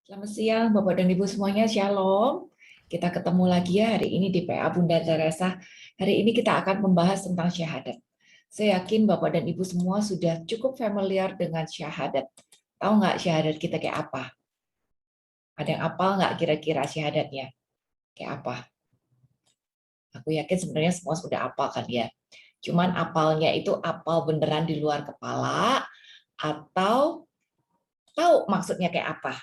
Selamat siang, Bapak dan Ibu semuanya. Shalom. Kita ketemu lagi ya hari ini di PA Bunda Teresa. Hari ini kita akan membahas tentang syahadat. Saya yakin Bapak dan Ibu semua sudah cukup familiar dengan syahadat. Tahu nggak syahadat kita kayak apa? Ada yang apal nggak kira-kira syahadatnya? Kayak apa? Aku yakin sebenarnya semua sudah apal kan ya. Cuman apalnya itu apal beneran di luar kepala atau tahu maksudnya kayak apa?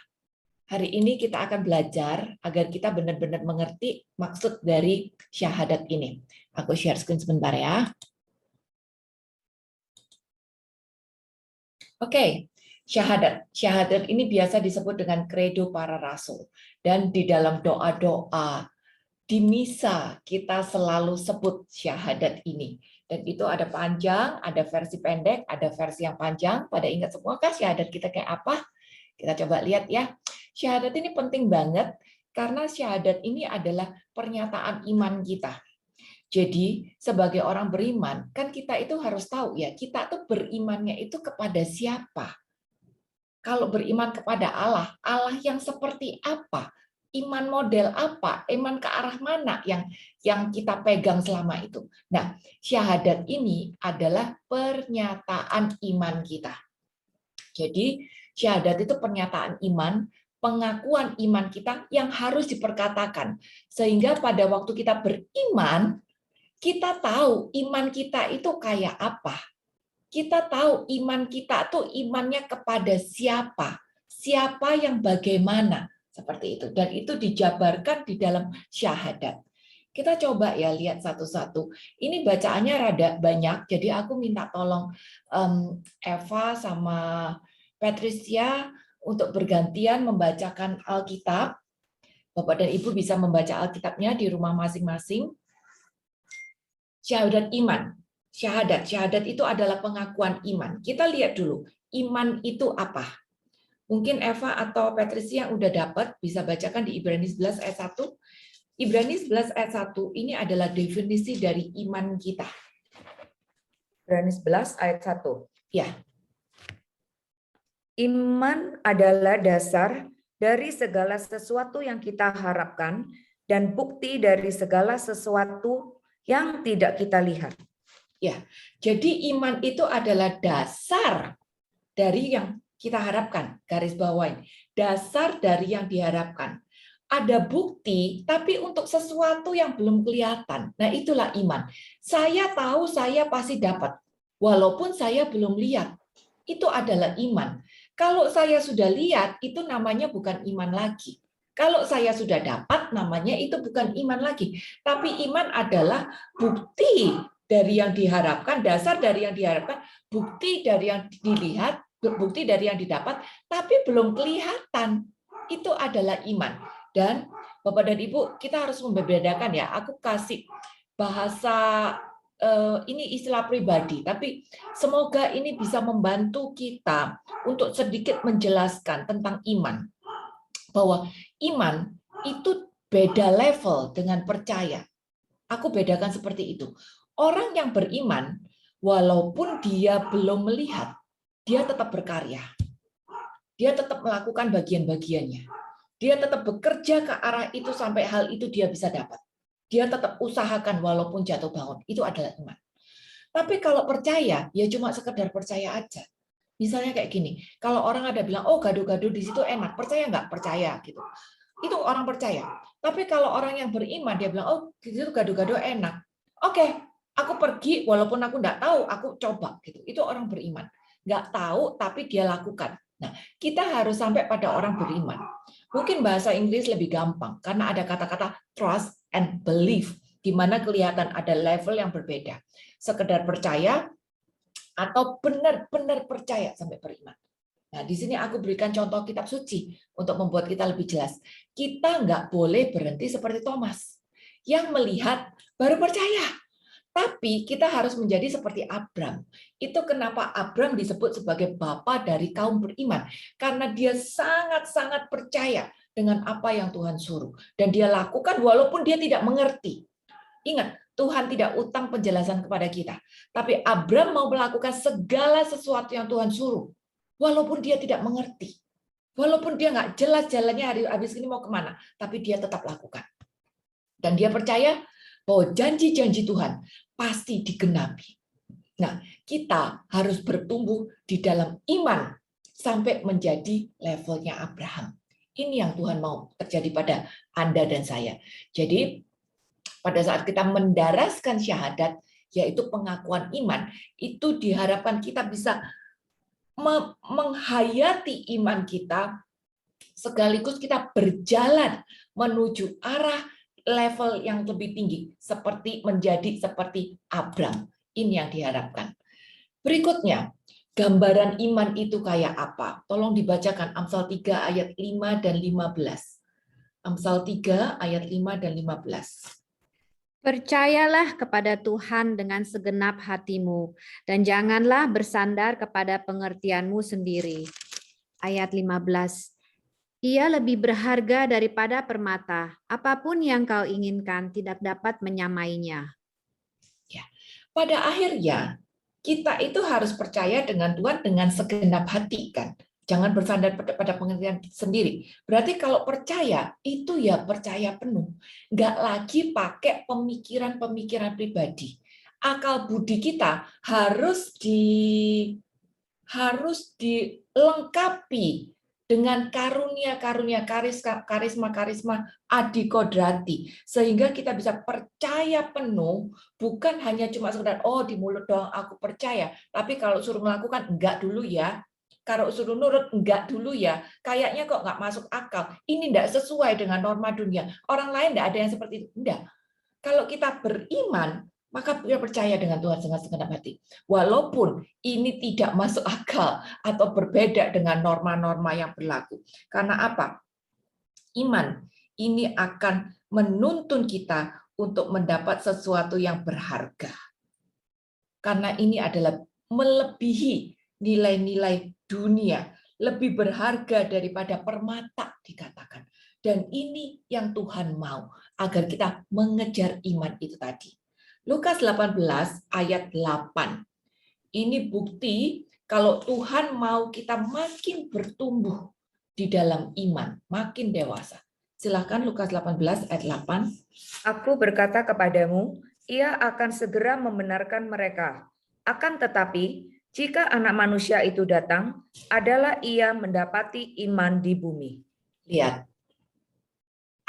Hari ini kita akan belajar agar kita benar-benar mengerti maksud dari syahadat ini. Aku share screen sebentar ya. Oke, syahadat. Syahadat ini biasa disebut dengan kredo para rasul. Dan di dalam doa-doa di misa kita selalu sebut syahadat ini. Dan itu ada panjang, ada versi pendek, ada versi yang panjang. Pada ingat semua kan syahadat kita kayak apa? Kita coba lihat ya. Syahadat ini penting banget karena syahadat ini adalah pernyataan iman kita. Jadi sebagai orang beriman, kan kita itu harus tahu ya, kita tuh berimannya itu kepada siapa. Kalau beriman kepada Allah, Allah yang seperti apa? Iman model apa? Iman ke arah mana yang kita pegang selama itu? Nah, syahadat ini adalah pernyataan iman kita. Jadi syahadat itu pernyataan iman, pengakuan iman kita yang harus diperkatakan. Sehingga pada waktu kita beriman, kita tahu iman kita itu kayak apa. Kita tahu iman kita tuh imannya kepada siapa. Siapa yang bagaimana. Seperti itu. Dan itu dijabarkan di dalam syahadat. Kita coba ya lihat satu-satu. Ini bacaannya rada banyak, jadi aku minta tolong Eva sama Patricia untuk bergantian membacakan Alkitab. Bapak dan Ibu bisa membaca Alkitabnya di rumah masing-masing. Syahadat iman. Syahadat itu adalah pengakuan iman. Kita lihat dulu, iman itu apa? Mungkin Eva atau Patricia yang udah dapat bisa bacakan di Ibrani 11 ayat 1. Ibrani 11 ayat 1 ini adalah definisi dari iman kita. Ibrani 11 ayat 1. Ya. Iman adalah dasar dari segala sesuatu yang kita harapkan dan bukti dari segala sesuatu yang tidak kita lihat. Ya. Jadi iman itu adalah dasar dari yang kita harapkan, garis bawain. Dasar dari yang diharapkan. Ada bukti, tapi untuk sesuatu yang belum kelihatan. Nah, itulah iman. Saya tahu saya pasti dapat, walaupun saya belum lihat. Itu adalah iman. Kalau saya sudah lihat, itu namanya bukan iman lagi. Kalau saya sudah dapat, namanya itu bukan iman lagi. Tapi iman adalah bukti dari yang diharapkan, dasar dari yang diharapkan, bukti dari yang dilihat, bukti dari yang didapat, tapi belum kelihatan. Itu adalah iman. Dan Bapak dan Ibu, kita harus membedakan ya. Aku kasih bahasa ini istilah pribadi, tapi semoga ini bisa membantu kita untuk sedikit menjelaskan tentang iman. Bahwa iman itu beda level dengan percaya. Aku bedakan seperti itu. Orang yang beriman, walaupun dia belum melihat, dia tetap berkarya. Dia tetap melakukan bagian-bagiannya. Dia tetap bekerja ke arah itu sampai hal itu dia bisa dapat. Dia tetap usahakan walaupun jatuh bangun. Itu adalah iman. Tapi kalau percaya, ya cuma sekedar percaya aja. Misalnya kayak gini, kalau orang ada bilang, oh gado-gado di situ enak, percaya nggak? Percaya gitu. Itu orang percaya. Tapi kalau orang yang beriman, dia bilang, oh di situ gado-gado enak. Oke, aku pergi walaupun aku nggak tahu, aku coba gitu. Itu orang beriman. Nggak tahu tapi dia lakukan. Nah, kita harus sampai pada orang beriman. Mungkin bahasa Inggris lebih gampang karena ada kata-kata trust and belief, di mana kelihatan ada level yang berbeda. Sekedar percaya atau benar-benar percaya sampai beriman. Nah, di sini aku berikan contoh kitab suci untuk membuat kita lebih jelas. Kita nggak boleh berhenti seperti Thomas yang melihat baru percaya. Tapi kita harus menjadi seperti Abram. Itu kenapa Abram disebut sebagai bapa dari kaum beriman. Karena dia sangat-sangat percaya dengan apa yang Tuhan suruh. Dan dia lakukan walaupun dia tidak mengerti. Ingat, Tuhan tidak utang penjelasan kepada kita. Tapi Abram mau melakukan segala sesuatu yang Tuhan suruh. Walaupun dia tidak mengerti. Walaupun dia nggak jelas jalannya hari habis ini mau kemana, tapi dia tetap lakukan. Dan dia percaya bahwa janji-janji Tuhan pasti digenapi. Nah, kita harus bertumbuh di dalam iman sampai menjadi levelnya Abraham. Ini yang Tuhan mau terjadi pada Anda dan saya. Jadi, pada saat kita mendaraskan syahadat, yaitu pengakuan iman, itu diharapkan kita bisa menghayati iman kita, sekaligus kita berjalan menuju arah level yang lebih tinggi, seperti menjadi seperti Abraham. Ini yang diharapkan. Berikutnya, gambaran iman itu kayak apa? Tolong dibacakan Amsal 3 ayat 5 dan 15. Amsal 3 ayat 5 dan 15. Percayalah kepada Tuhan dengan segenap hatimu, dan janganlah bersandar kepada pengertianmu sendiri. Ayat 15. Ia lebih berharga daripada permata. Apapun yang kau inginkan tidak dapat menyamainya. Ya. Pada akhirnya, kita itu harus percaya dengan Tuhan dengan segenap hati, kan? Jangan bersandar pada pengertian sendiri. Berarti kalau percaya, itu ya percaya penuh. Nggak lagi pakai pemikiran-pemikiran pribadi. Akal budi kita harus dilengkapi dengan karunia-karunia, karisma-karisma adikodrati, sehingga kita bisa percaya penuh, bukan hanya cuma sekedar oh di mulut doang aku percaya, tapi kalau suruh melakukan enggak dulu ya, kalau suruh nurut enggak dulu ya, kayaknya kok nggak masuk akal, ini enggak sesuai dengan norma dunia, orang lain enggak ada yang seperti itu, enggak. Kalau kita beriman, maka kita percaya dengan Tuhan dengan segenap hati. Walaupun ini tidak masuk akal atau berbeda dengan norma-norma yang berlaku. Karena apa? Iman ini akan menuntun kita untuk mendapat sesuatu yang berharga. Karena ini adalah melebihi nilai-nilai dunia, lebih berharga daripada permata dikatakan. Dan ini yang Tuhan mau, agar kita mengejar iman itu tadi. Lukas 18 ayat 8. Ini bukti kalau Tuhan mau kita makin bertumbuh di dalam iman, makin dewasa. Silakan Lukas 18 ayat 8. Aku berkata kepadamu, ia akan segera membenarkan mereka. Akan tetapi, jika anak manusia itu datang, adalah ia mendapati iman di bumi. Lihat,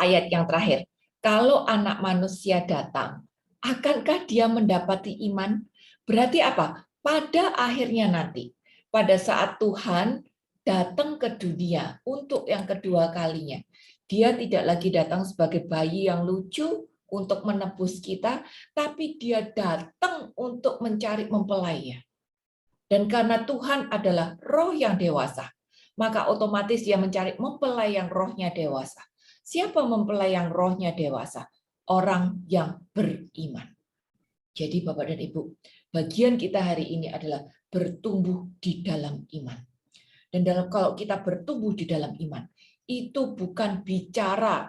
ayat yang terakhir. Kalau anak manusia datang, akankah dia mendapati iman? Berarti apa? Pada akhirnya nanti, pada saat Tuhan datang ke dunia untuk yang kedua kalinya, dia tidak lagi datang sebagai bayi yang lucu untuk menebus kita, tapi dia datang untuk mencari mempelainya. Dan karena Tuhan adalah roh yang dewasa, maka otomatis dia mencari mempelai yang rohnya dewasa. Siapa mempelai yang rohnya dewasa? Orang yang beriman. Jadi Bapak dan Ibu, bagian kita hari ini adalah bertumbuh di dalam iman. Dan kalau kita bertumbuh di dalam iman, itu bukan bicara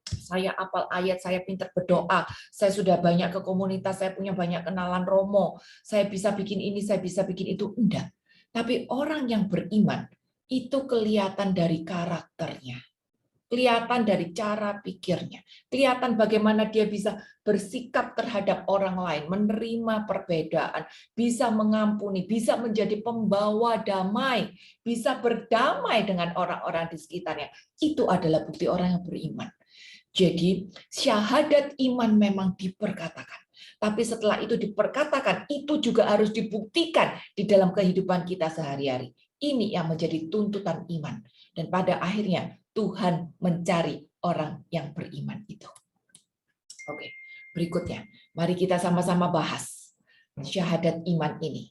saya apal ayat, saya pintar berdoa, saya sudah banyak ke komunitas, saya punya banyak kenalan romo, saya bisa bikin ini, saya bisa bikin itu. Enggak. Tapi orang yang beriman, itu kelihatan dari karakternya. Kelihatan dari cara pikirnya, kelihatan bagaimana dia bisa bersikap terhadap orang lain, menerima perbedaan, bisa mengampuni, bisa menjadi pembawa damai, bisa berdamai dengan orang-orang di sekitarnya. Itu adalah bukti orang yang beriman. Jadi syahadat iman memang diperkatakan. Tapi setelah itu diperkatakan, itu juga harus dibuktikan di dalam kehidupan kita sehari-hari. Ini yang menjadi tuntutan iman. Dan pada akhirnya Tuhan mencari orang yang beriman itu. Oke, berikutnya. Mari kita sama-sama bahas syahadat iman ini.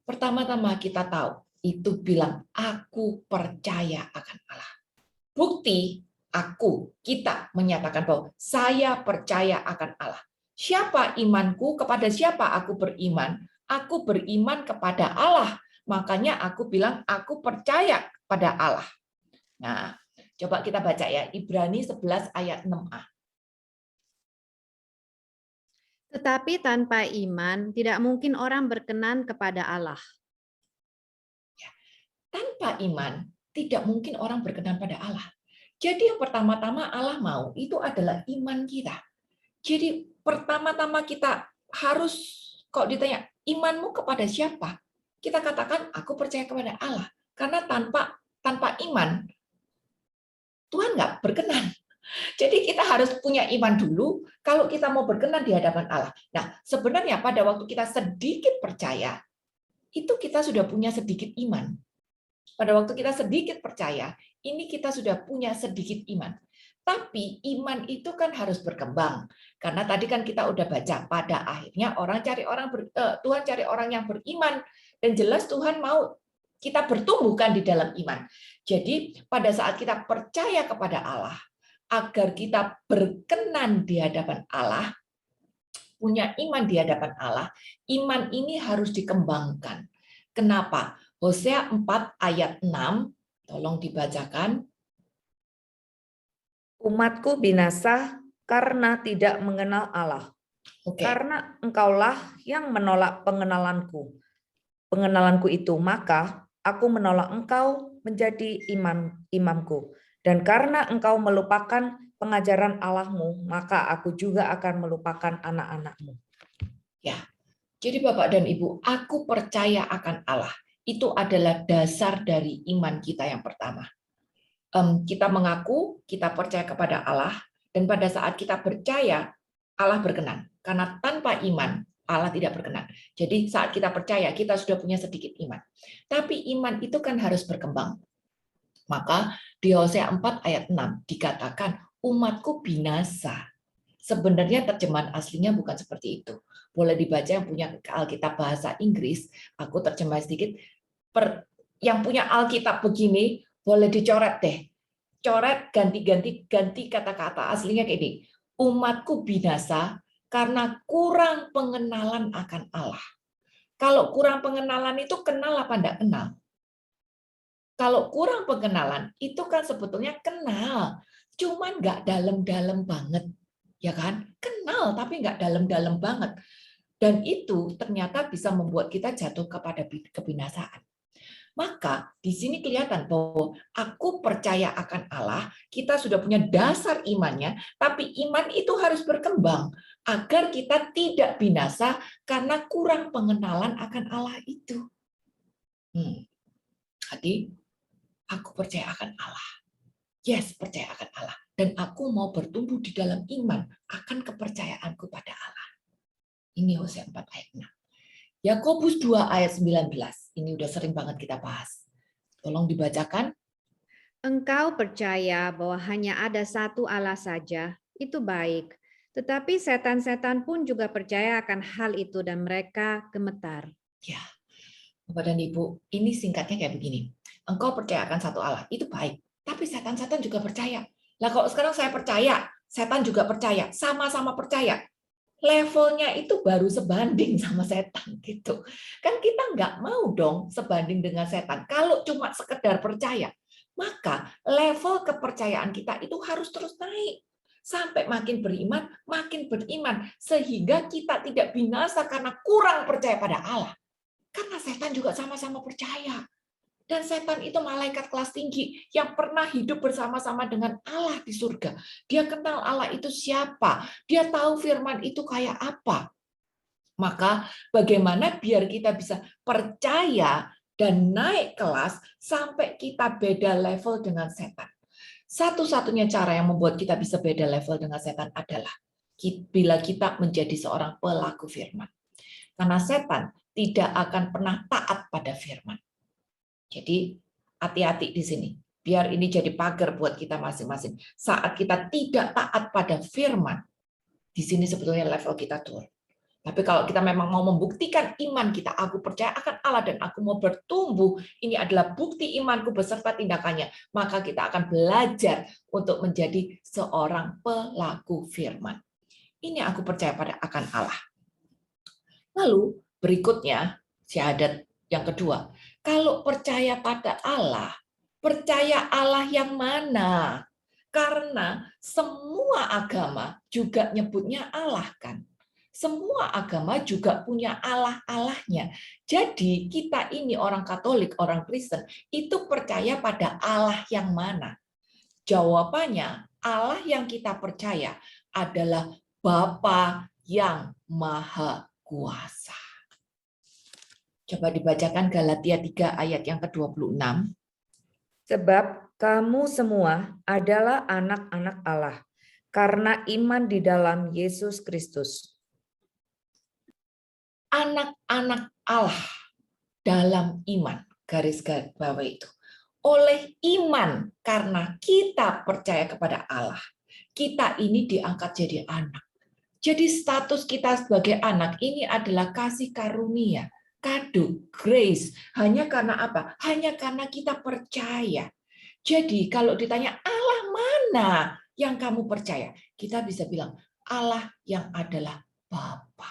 Pertama-tama kita tahu, itu bilang, aku percaya akan Allah. Bukti, kita menyatakan bahwa saya percaya akan Allah. Siapa imanku? Kepada siapa aku beriman? Aku beriman kepada Allah. Makanya aku bilang, aku percaya pada Allah. Nah, coba kita baca ya, Ibrani 11 ayat 6a. Tetapi tanpa iman, tidak mungkin orang berkenan kepada Allah. Tanpa iman, tidak mungkin orang berkenan pada Allah. Jadi yang pertama-tama Allah mau itu adalah iman kita. Jadi pertama-tama kita harus, kalau ditanya imanmu kepada siapa, kita katakan aku percaya kepada Allah. Karena tanpa iman Tuhan nggak berkenan. Jadi kita harus punya iman dulu kalau kita mau berkenan di hadapan Allah. Nah, sebenarnya pada waktu kita sedikit percaya, itu kita sudah punya sedikit iman. Pada waktu kita sedikit percaya, ini kita sudah punya sedikit iman. Tapi iman itu kan harus berkembang. Karena tadi kan kita udah baca, pada akhirnya Tuhan cari orang yang beriman. Dan jelas Tuhan mau kita bertumbuhkan di dalam iman. Jadi pada saat kita percaya kepada Allah, agar kita berkenan di hadapan Allah, punya iman di hadapan Allah, iman ini harus dikembangkan. Kenapa? Hosea 4 ayat 6, tolong dibacakan. Umatku binasa karena tidak mengenal Allah. Oke. Karena engkaulah yang menolak pengenalanku. Pengenalanku itu, maka aku menolak engkau menjadi imamku. Dan karena engkau melupakan pengajaran Allahmu, maka aku juga akan melupakan anak-anakmu. Ya, jadi Bapak dan Ibu, aku percaya akan Allah. Itu adalah dasar dari iman kita yang pertama. Kita mengaku, kita percaya kepada Allah, dan pada saat kita percaya, Allah berkenan. Karena tanpa iman, Allah tidak berkenan. Jadi saat kita percaya, kita sudah punya sedikit iman. Tapi iman itu kan harus berkembang. Maka di Hosea 4 ayat 6 dikatakan, umatku binasa. Sebenarnya terjemahan aslinya bukan seperti itu. Boleh dibaca yang punya Alkitab bahasa Inggris, aku terjemah sedikit. Yang punya Alkitab begini, boleh dicoret deh. Coret, ganti kata-kata aslinya kayak ini. Umatku binasa karena kurang pengenalan akan Allah. Kalau kurang pengenalan itu kenal apa enggak kenal? Kalau kurang pengenalan itu kan sebetulnya kenal, cuman nggak dalam-dalam banget. Ya kan? Kenal tapi nggak dalam-dalam banget. Dan itu ternyata bisa membuat kita jatuh kepada kebinasaan. Maka di sini kelihatan bahwa aku percaya akan Allah, kita sudah punya dasar imannya, tapi iman itu harus berkembang agar kita tidak binasa karena kurang pengenalan akan Allah itu. Jadi, aku percaya akan Allah. Yes, percaya akan Allah. Dan aku mau bertumbuh di dalam iman akan kepercayaanku pada Allah. Ini Hosea 4 ayat 6. Yakobus 2 ayat 19. Ini udah sering banget kita bahas. Tolong dibacakan. Engkau percaya bahwa hanya ada satu Allah saja, itu baik. Tetapi setan-setan pun juga percaya akan hal itu dan mereka gemetar. Ya, Bapak dan Ibu, ini singkatnya kayak begini. Engkau percaya akan satu Allah, itu baik. Tapi setan-setan juga percaya. Lah kalau sekarang saya percaya, setan juga percaya, sama-sama percaya. Levelnya itu baru sebanding sama setan gitu. Kan kita nggak mau dong sebanding dengan setan. Kalau cuma sekedar percaya, maka level kepercayaan kita itu harus terus naik. Sampai makin beriman, sehingga kita tidak binasa karena kurang percaya pada Allah. Karena setan juga sama-sama percaya. Dan setan itu malaikat kelas tinggi yang pernah hidup bersama-sama dengan Allah di surga. Dia kenal Allah itu siapa. Dia tahu firman itu kayak apa. Maka bagaimana biar kita bisa percaya dan naik kelas sampai kita beda level dengan setan. Satu-satunya cara yang membuat kita bisa beda level dengan setan adalah bila kita menjadi seorang pelaku firman. Karena setan tidak akan pernah taat pada firman. Jadi hati-hati di sini. Biar ini jadi pagar buat kita masing-masing. Saat kita tidak taat pada firman, di sini sebetulnya level kita turun. Tapi kalau kita memang mau membuktikan iman kita, aku percaya akan Allah dan aku mau bertumbuh, ini adalah bukti imanku beserta tindakannya, maka kita akan belajar untuk menjadi seorang pelaku firman. Ini aku percaya pada akan Allah. Lalu berikutnya, syahadat yang kedua. Kalau percaya pada Allah, percaya Allah yang mana? Karena semua agama juga nyebutnya Allah kan. Semua agama juga punya Allah-Allahnya. Jadi kita ini orang Katolik, orang Kristen, itu percaya pada Allah yang mana? Jawabannya, Allah yang kita percaya adalah Bapa yang Maha Kuasa. Coba dibacakan Galatia 3 ayat yang ke-26. Sebab kamu semua adalah anak-anak Allah, karena iman di dalam Yesus Kristus. Anak-anak Allah dalam iman, garis bawah itu. Oleh iman, karena kita percaya kepada Allah, kita ini diangkat jadi anak. Jadi status kita sebagai anak ini adalah kasih karunia, kado, grace. Hanya karena apa? Hanya karena kita percaya. Jadi kalau ditanya Allah mana yang kamu percaya? Kita bisa bilang Allah yang adalah Bapa.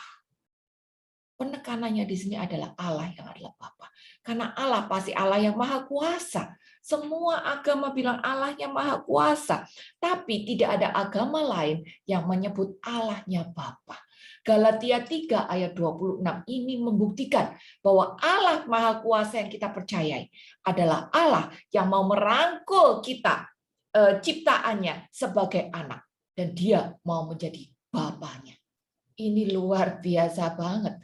Penekanannya di sini adalah Allah yang adalah Bapa. Karena Allah pasti Allah yang Maha Kuasa. Semua agama bilang Allah yang Maha Kuasa. Tapi tidak ada agama lain yang menyebut Allahnya Bapa. Galatia 3 ayat 26 ini membuktikan bahwa Allah Maha Kuasa yang kita percayai adalah Allah yang mau merangkul kita, ciptaannya sebagai anak. Dan dia mau menjadi Bapanya. Ini luar biasa banget.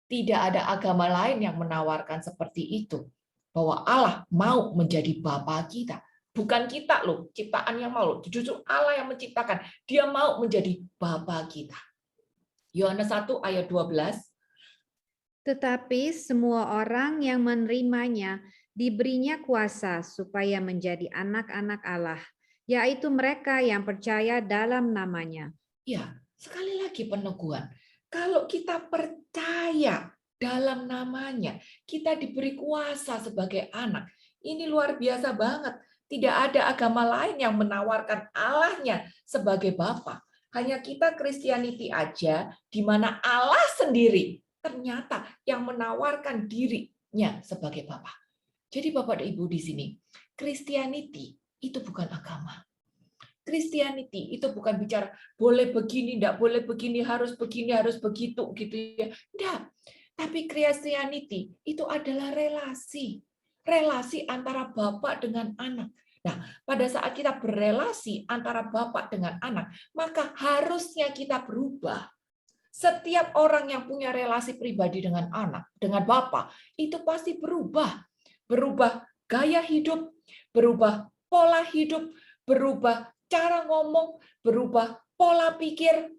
Tidak ada agama lain yang menawarkan seperti itu. Bahwa Allah mau menjadi Bapa kita. Bukan kita loh, ciptaan yang mau loh. Justru Allah yang menciptakan. Dia mau menjadi Bapa kita. Yohanes 1 ayat 12. Tetapi semua orang yang menerimanya diberinya kuasa supaya menjadi anak-anak Allah, yaitu mereka yang percaya dalam namanya. Ya, sekali lagi peneguhan. Kalau kita percaya dalam namanya, kita diberi kuasa sebagai anak. Ini luar biasa banget. Tidak ada agama lain yang menawarkan Allahnya sebagai Bapa. Hanya kita Christianity aja, di mana Allah sendiri ternyata yang menawarkan dirinya sebagai Bapa. Jadi Bapak dan Ibu di sini, Christianity itu bukan agama. Christianity itu bukan bicara boleh begini, tidak boleh begini, harus begitu, gitu ya. Tidak. Tapi Christianity itu adalah relasi. Relasi antara Bapak dengan anak. Nah, pada saat kita berelasi antara Bapak dengan anak, maka harusnya kita berubah. Setiap orang yang punya relasi pribadi dengan anak, dengan Bapak, itu pasti berubah. Berubah gaya hidup, berubah pola hidup, berubah cara ngomong, berubah pola pikir,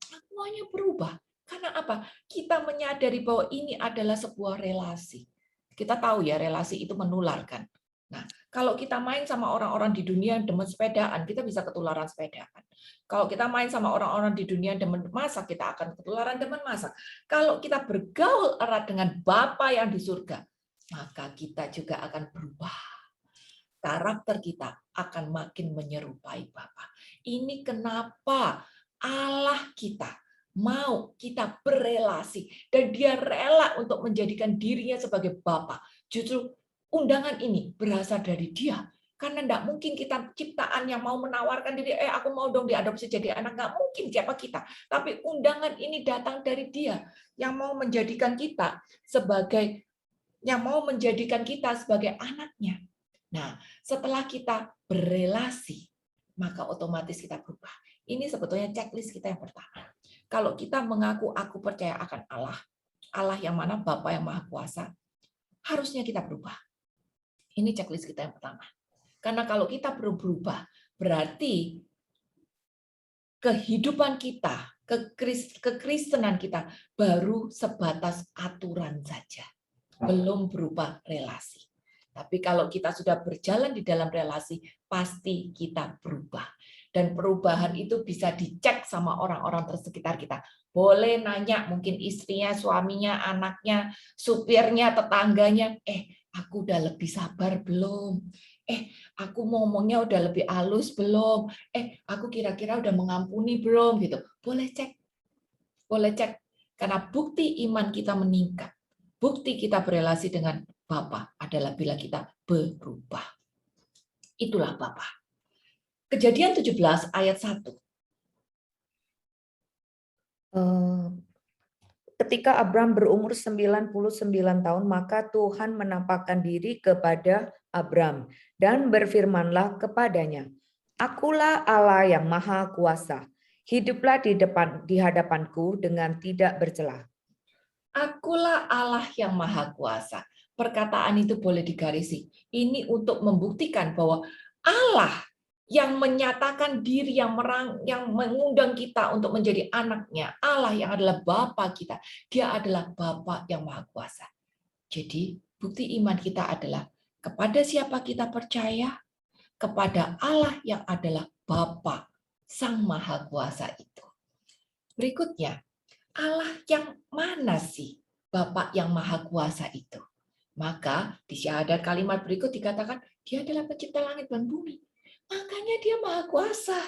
semuanya berubah. Karena apa? Kita menyadari bahwa ini adalah sebuah relasi. Kita tahu ya, relasi itu menularkan. Nah, kalau kita main sama orang-orang di dunia yang demen sepedaan, kita bisa ketularan sepedaan. Kalau kita main sama orang-orang di dunia yang demen masak, kita akan ketularan demen masak. Kalau kita bergaul erat dengan Bapa yang di surga, maka kita juga akan berubah. Karakter kita akan makin menyerupai Bapa. Ini kenapa Allah kita mau kita berelasi dan dia rela untuk menjadikan dirinya sebagai Bapa. Justru undangan ini berasal dari dia. Karena tidak mungkin kita ciptaan yang mau menawarkan diri, aku mau dong diadopsi jadi anak. Nggak mungkin siapa kita. Tapi undangan ini datang dari dia yang mau menjadikan kita sebagai anaknya. Nah, setelah kita berelasi, maka otomatis kita berubah. Ini sebetulnya checklist kita yang pertama. Kalau kita mengaku aku percaya akan Allah, Allah yang mana Bapa yang Maha Kuasa, harusnya kita berubah. Ini checklist kita yang pertama. Karena kalau kita belum berubah, berarti kehidupan kita, kekristenan kita baru sebatas aturan saja. Belum berupa relasi. Tapi kalau kita sudah berjalan di dalam relasi, pasti kita berubah. Dan perubahan itu bisa dicek sama orang-orang tersekitar kita. Boleh nanya, mungkin istrinya, suaminya, anaknya, supirnya, tetangganya, aku udah lebih sabar belum? Aku ngomongnya udah lebih halus belum? Aku kira-kira udah mengampuni belum? Gitu. Boleh cek. Boleh cek. Karena bukti iman kita meningkat. Bukti kita berelasi dengan Bapa adalah bila kita berubah. Itulah Bapa. Kejadian 17 ayat 1. ketika Abram berumur 99 tahun, maka Tuhan menampakkan diri kepada Abram dan berfirmanlah kepadanya, "Akulah Allah yang Maha Kuasa. Hiduplah di hadapanku dengan tidak bercela." Akulah Allah yang Maha Kuasa. Perkataan itu boleh digarisi. Ini untuk membuktikan bahwa Allah yang menyatakan diri, yang mengundang kita untuk menjadi anaknya, Allah yang adalah Bapa kita, dia adalah Bapa yang Maha Kuasa. Jadi bukti iman kita adalah kepada siapa kita percaya, kepada Allah yang adalah Bapa Sang Maha Kuasa itu. Berikutnya, Allah yang mana sih Bapa yang Maha Kuasa itu? Maka di syahadat kalimat berikut dikatakan dia adalah pencipta langit dan bumi. Makanya dia Maha Kuasa.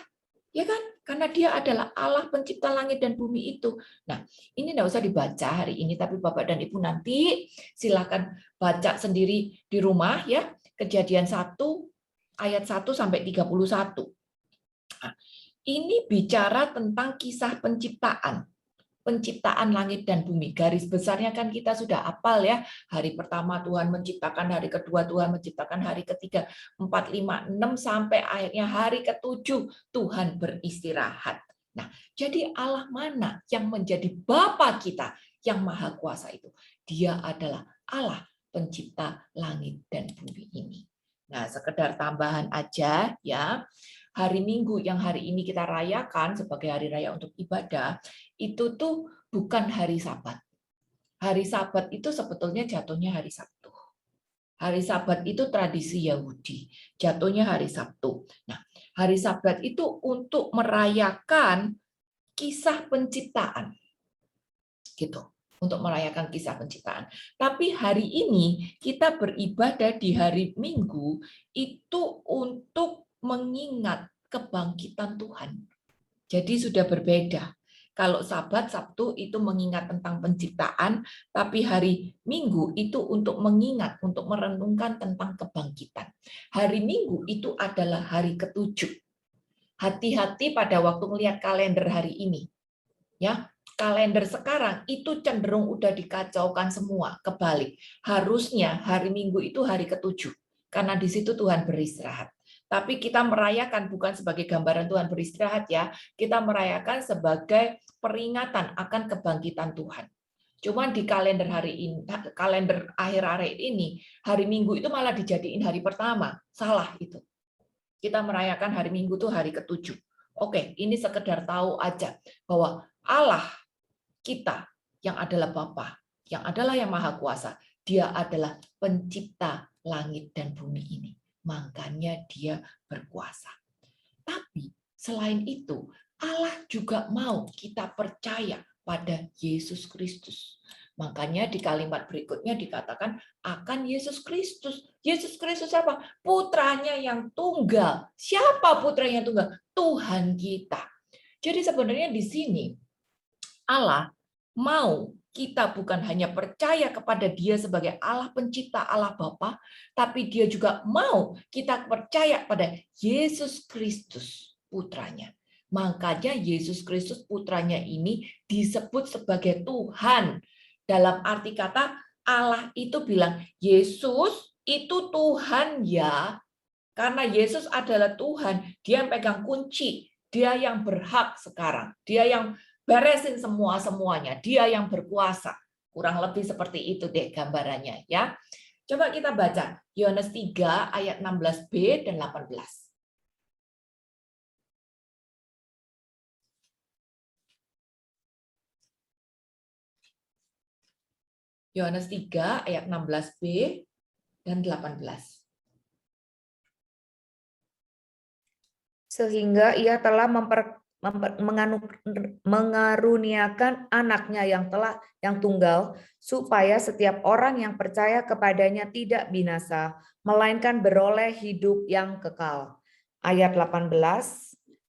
Ya kan? Karena dia adalah Allah pencipta langit dan bumi itu. Nah, ini enggak usah dibaca hari ini, tapi Bapak dan Ibu nanti silakan baca sendiri di rumah ya. Kejadian 1 ayat 1 sampai 31. Nah, ini bicara tentang kisah penciptaan langit dan bumi. Garis besarnya kan kita sudah hafal ya. Hari pertama Tuhan menciptakan, hari kedua Tuhan menciptakan, hari ketiga 4, 5, 6 sampai akhirnya hari ke-7 Tuhan beristirahat. Nah, jadi Allah mana yang menjadi Bapa kita yang Maha Kuasa itu? Dia adalah Allah pencipta langit dan bumi ini. Nah, sekedar tambahan aja ya. Hari Minggu yang hari ini kita rayakan sebagai hari raya untuk ibadah, itu tuh bukan hari Sabat. Hari Sabat itu sebetulnya jatuhnya hari Sabtu. Hari Sabat itu tradisi Yahudi, jatuhnya hari Sabtu. Nah, hari Sabat itu untuk merayakan kisah penciptaan. Gitu. Untuk merayakan kisah penciptaan. Tapi hari ini kita beribadah di hari Minggu itu untuk mengingat kebangkitan Tuhan. Jadi sudah berbeda. Kalau Sabat, Sabtu itu mengingat tentang penciptaan, tapi hari Minggu itu untuk mengingat, untuk merenungkan tentang kebangkitan. Hari Minggu itu adalah hari ke-7. Hati-hati pada waktu melihat kalender hari ini. Ya, kalender sekarang itu cenderung udah dikacaukan semua, kebalik. Harusnya hari Minggu itu hari ke-7, karena di situ Tuhan beristirahat. Tapi kita merayakan bukan sebagai gambaran Tuhan beristirahat ya, kita merayakan sebagai peringatan akan kebangkitan Tuhan. Cuman di kalender hari ini, kalender akhir-akhir ini, hari Minggu itu malah dijadiin hari pertama. Salah itu. Kita merayakan hari Minggu itu hari ke-7. Oke, ini sekedar tahu aja bahwa Allah kita yang adalah Bapa, yang adalah yang Maha Kuasa, dia adalah pencipta langit dan bumi ini. Makanya dia berkuasa. Tapi selain itu, Allah juga mau kita percaya pada Yesus Kristus. Makanya di kalimat berikutnya dikatakan akan Yesus Kristus. Yesus Kristus apa? Putranya yang tunggal. Siapa putranya yang tunggal? Tuhan kita. Jadi sebenarnya di sini Allah mau kita bukan hanya percaya kepada dia sebagai Allah pencipta, Allah Bapa, tapi dia juga mau kita percaya pada Yesus Kristus putranya. Makanya Yesus Kristus putranya ini disebut sebagai Tuhan. Dalam arti kata Allah itu bilang, Yesus itu Tuhan ya. Karena Yesus adalah Tuhan, dia yang pegang kunci, dia yang berhak sekarang, dia yang beresin semuanya, dia yang berkuasa. Kurang lebih seperti itu deh gambarannya ya. Coba kita baca Yohanes 3 ayat 16b dan 18. Yohanes 3 ayat 16b dan 18. Sehingga ia telah mengaruniakan anaknya yang tunggal, supaya setiap orang yang percaya kepadanya tidak binasa, melainkan beroleh hidup yang kekal. Ayat 18,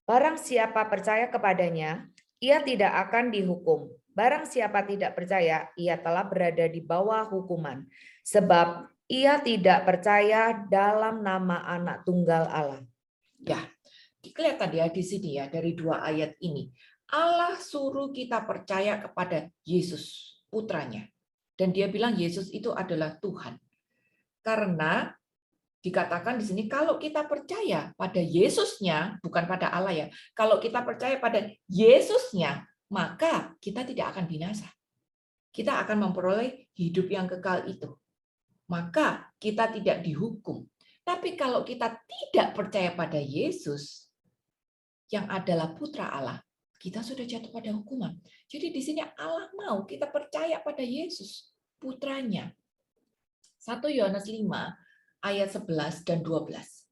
barang siapa percaya kepadanya, ia tidak akan dihukum. Barang siapa tidak percaya, ia telah berada di bawah hukuman, sebab ia tidak percaya dalam nama anak tunggal Allah. Ya, kelihatan ya di sini ya dari 2 ayat ini. Allah suruh kita percaya kepada Yesus. putranya. Dan dia bilang Yesus itu adalah Tuhan. Karena dikatakan di sini kalau kita percaya pada Yesusnya, bukan pada Allah ya. Kalau kita percaya pada Yesusnya, maka kita tidak akan binasa. Kita akan memperoleh hidup yang kekal itu. Maka kita tidak dihukum. Tapi kalau kita tidak percaya pada Yesus yang adalah putra Allah, kita sudah jatuh pada hukuman. Jadi di sini Allah mau kita percaya pada Yesus, putranya. 1 Yohanes 5 ayat 11 dan 12.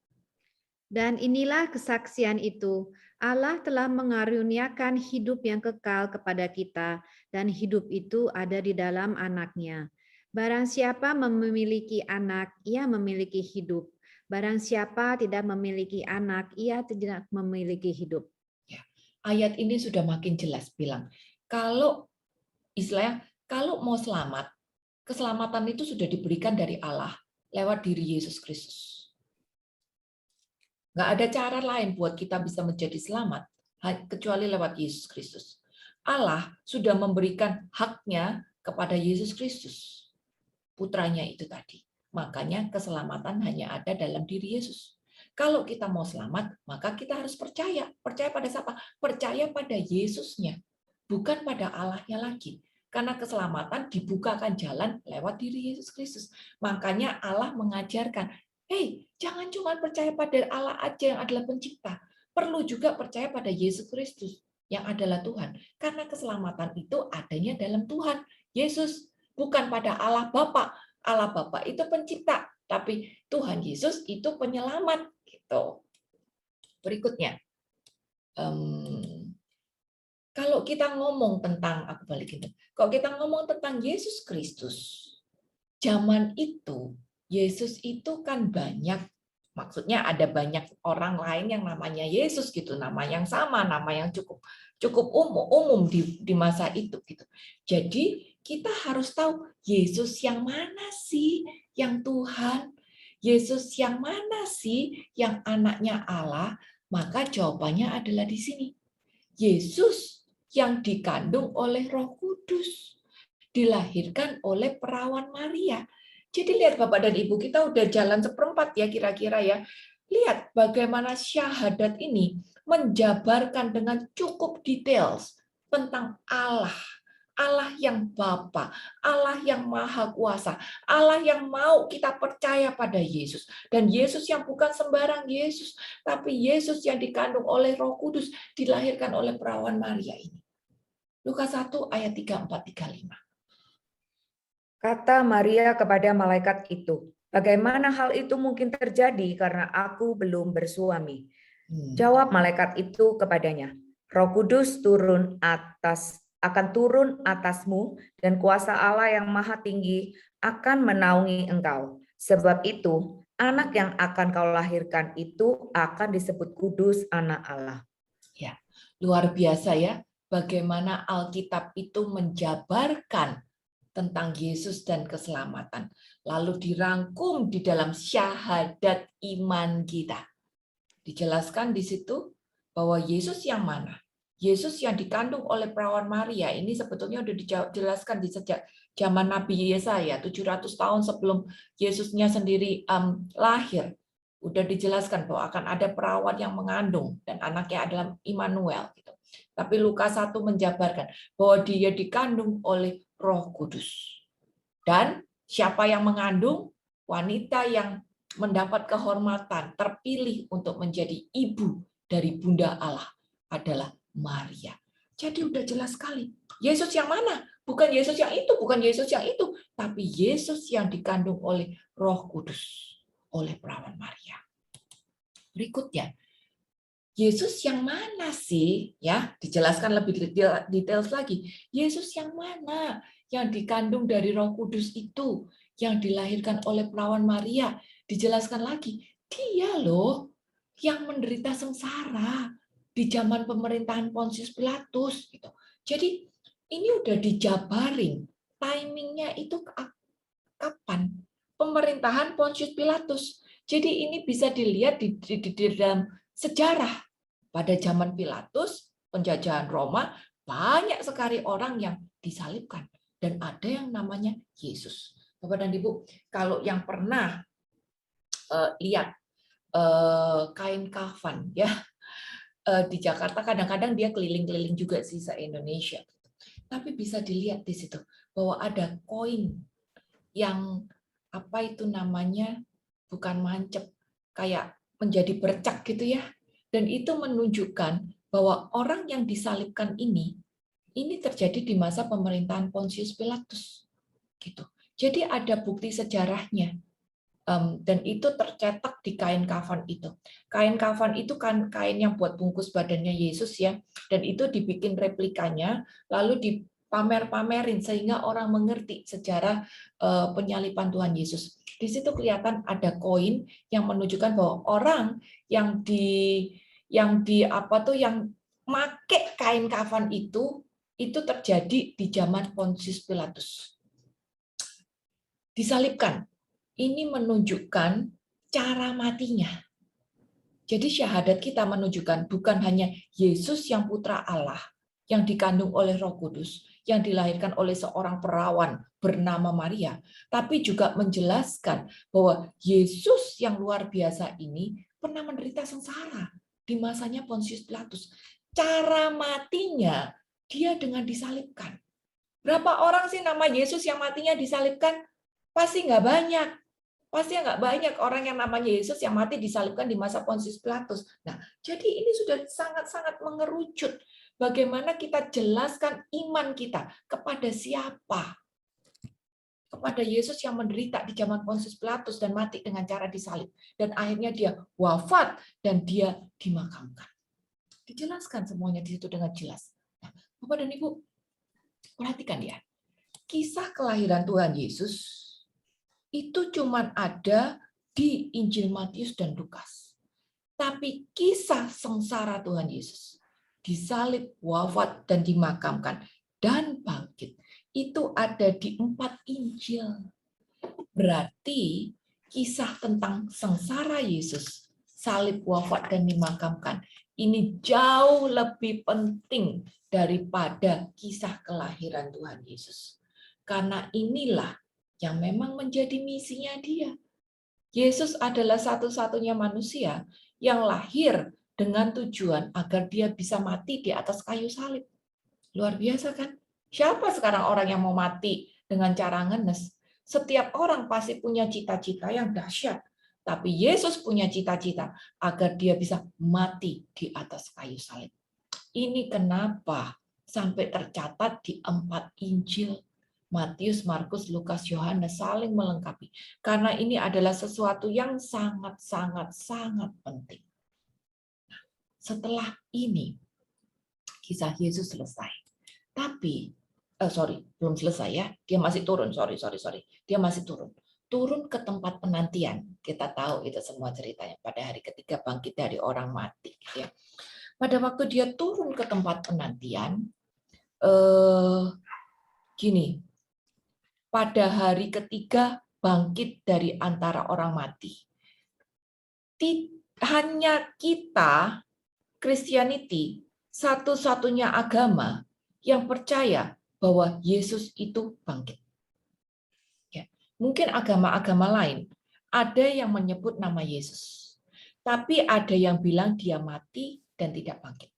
Dan inilah kesaksian itu, Allah telah mengaruniakan hidup yang kekal kepada kita, dan hidup itu ada di dalam Anak-Nya. Barang siapa memiliki anak, ia memiliki hidup. Barang siapa tidak memiliki anak, ia tidak memiliki hidup. Ayat ini sudah makin jelas bilang, kalau istilahnya, kalau mau selamat, keselamatan itu sudah diberikan dari Allah lewat diri Yesus Kristus. Nggak ada cara lain buat kita bisa menjadi selamat kecuali lewat Yesus Kristus. Allah sudah memberikan haknya kepada Yesus Kristus, putranya itu tadi. Makanya keselamatan hanya ada dalam diri Yesus. Kalau kita mau selamat, maka kita harus percaya. Percaya pada siapa? Percaya pada Yesusnya, bukan pada Allahnya lagi. Karena keselamatan dibukakan jalan lewat diri Yesus Kristus. Makanya Allah mengajarkan, hey, jangan cuma percaya pada Allah aja yang adalah pencipta. Perlu juga percaya pada Yesus Kristus yang adalah Tuhan. Karena keselamatan itu adanya dalam Tuhan, Yesus. Bukan pada Allah Bapa. Allah Bapa itu pencipta, tapi Tuhan Yesus itu penyelamat. Gitu. Berikutnya, kalau kita ngomong tentang, aku balikin, kalau kita ngomong tentang Yesus Kristus, zaman itu Yesus itu kan banyak, maksudnya ada banyak orang lain yang namanya Yesus gitu, nama yang sama, nama yang cukup umum di masa itu gitu. Jadi kita harus tahu Yesus yang mana sih yang Tuhan, Yesus yang mana sih yang anaknya Allah? Maka jawabannya adalah di sini. Yesus yang dikandung oleh Roh Kudus, dilahirkan oleh perawan Maria. Jadi lihat Bapak dan Ibu, kita udah jalan seperempat ya kira-kira ya. Lihat bagaimana syahadat ini menjabarkan dengan cukup details tentang Allah. Allah yang Bapa, Allah yang Maha Kuasa, Allah yang mau kita percaya pada Yesus. Dan Yesus yang bukan sembarang Yesus, tapi Yesus yang dikandung oleh Roh Kudus, dilahirkan oleh perawan Maria ini. Lukas 1 ayat 34-35. Kata Maria kepada malaikat itu, bagaimana hal itu mungkin terjadi karena aku belum bersuami? Jawab malaikat itu kepadanya, Roh Kudus akan turun atasmu dan kuasa Allah yang maha tinggi akan menaungi engkau. Sebab itu, anak yang akan kau lahirkan itu akan disebut kudus anak Allah. Ya, luar biasa ya, bagaimana Alkitab itu menjabarkan tentang Yesus dan keselamatan. Lalu dirangkum di dalam syahadat iman kita. Dijelaskan di situ bahwa Yesus yang mana? Yesus yang dikandung oleh perawan Maria ini sebetulnya sudah dijelaskan di sejak zaman Nabi Yesaya 700 tahun sebelum Yesusnya sendiri lahir. Udah dijelaskan bahwa akan ada perawan yang mengandung dan anaknya adalah Immanuel gitu. Tapi Lukas 1 menjabarkan bahwa dia dikandung oleh Roh Kudus. Dan siapa yang mengandung? Wanita yang mendapat kehormatan, terpilih untuk menjadi ibu dari Bunda Allah adalah Maria. Jadi udah jelas sekali. Yesus yang mana? Bukan Yesus yang itu, bukan Yesus yang itu, tapi Yesus yang dikandung oleh Roh Kudus, oleh perawan Maria. Berikutnya, Yesus yang mana sih? Ya, dijelaskan lebih details lagi. Yesus yang mana? Yang dikandung dari Roh Kudus itu, yang dilahirkan oleh perawan Maria. Dijelaskan lagi, dia loh yang menderita sengsara di zaman pemerintahan Pontius Pilatus gitu. Jadi ini udah dijabarin timingnya itu kapan pemerintahan Pontius Pilatus. Jadi ini bisa dilihat di dalam sejarah. Pada zaman Pilatus, penjajahan Roma, banyak sekali orang yang disalibkan dan ada yang namanya Yesus. Bapak dan Ibu, kalau yang pernah lihat kain kafan ya di Jakarta, kadang-kadang dia keliling-keliling juga sih se-Indonesia. Tapi bisa dilihat di situ bahwa ada koin yang apa itu namanya, bukan mancep, kayak menjadi bercak gitu ya. Dan itu menunjukkan bahwa orang yang disalibkan ini terjadi di masa pemerintahan Pontius Pilatus. Gitu. Jadi ada bukti sejarahnya. Dan itu tercetak di kain kafan itu. Kain kafan itu kan kain yang buat bungkus badannya Yesus ya, dan itu dibikin replikanya, lalu dipamer-pamerin sehingga orang mengerti sejarah penyaliban Tuhan Yesus. Di situ kelihatan ada koin yang menunjukkan bahwa orang yang make kain kafan itu terjadi di zaman Pontius Pilatus. Disalibkan. Ini menunjukkan cara matinya. Jadi syahadat kita menunjukkan bukan hanya Yesus yang putra Allah, yang dikandung oleh Roh Kudus, yang dilahirkan oleh seorang perawan bernama Maria, tapi juga menjelaskan bahwa Yesus yang luar biasa ini pernah menderita sengsara di masanya Pontius Pilatus. Cara matinya dia dengan disalibkan. Berapa orang sih nama Yesus yang matinya disalibkan? Pasti nggak banyak. Pasti nggak banyak orang yang namanya Yesus yang mati disalibkan di masa Pontius Pilatus. Nah, jadi ini sudah sangat-sangat mengerucut bagaimana kita jelaskan iman kita kepada siapa. Kepada Yesus yang menderita di zaman Pontius Pilatus dan mati dengan cara disalib. Dan akhirnya dia wafat dan dia dimakamkan. Dijelaskan semuanya di situ dengan jelas. Nah, Bapak dan Ibu, perhatikan ya. Kisah kelahiran Tuhan Yesus itu cuma ada di Injil Matius dan Lukas. Tapi kisah sengsara Tuhan Yesus, disalib, wafat, dan dimakamkan, dan bangkit, itu ada di 4 Injil. Berarti kisah tentang sengsara Yesus, salib, wafat, dan dimakamkan, ini jauh lebih penting daripada kisah kelahiran Tuhan Yesus. Karena inilah yang memang menjadi misinya dia. Yesus adalah satu-satunya manusia yang lahir dengan tujuan agar dia bisa mati di atas kayu salib. Luar biasa kan? Siapa sekarang orang yang mau mati dengan cara ngenes? Setiap orang pasti punya cita-cita yang dahsyat. Tapi Yesus punya cita-cita agar dia bisa mati di atas kayu salib. Ini kenapa sampai tercatat di 4 Injil. Matius, Markus, Lukas, Yohanes saling melengkapi. Karena ini adalah sesuatu yang sangat penting. Setelah ini, kisah Yesus selesai. Tapi, belum selesai ya. Dia masih turun, Dia masih turun. Turun ke tempat penantian. Kita tahu itu semua ceritanya. Pada hari ketiga bangkit dari orang mati. Ya. Pada waktu dia turun ke tempat penantian, gini, pada hari ketiga bangkit dari antara orang mati. Hanya kita, Christianity, satu-satunya agama yang percaya bahwa Yesus itu bangkit. Ya. Mungkin agama-agama lain ada yang menyebut nama Yesus. Tapi ada yang bilang dia mati dan tidak bangkit.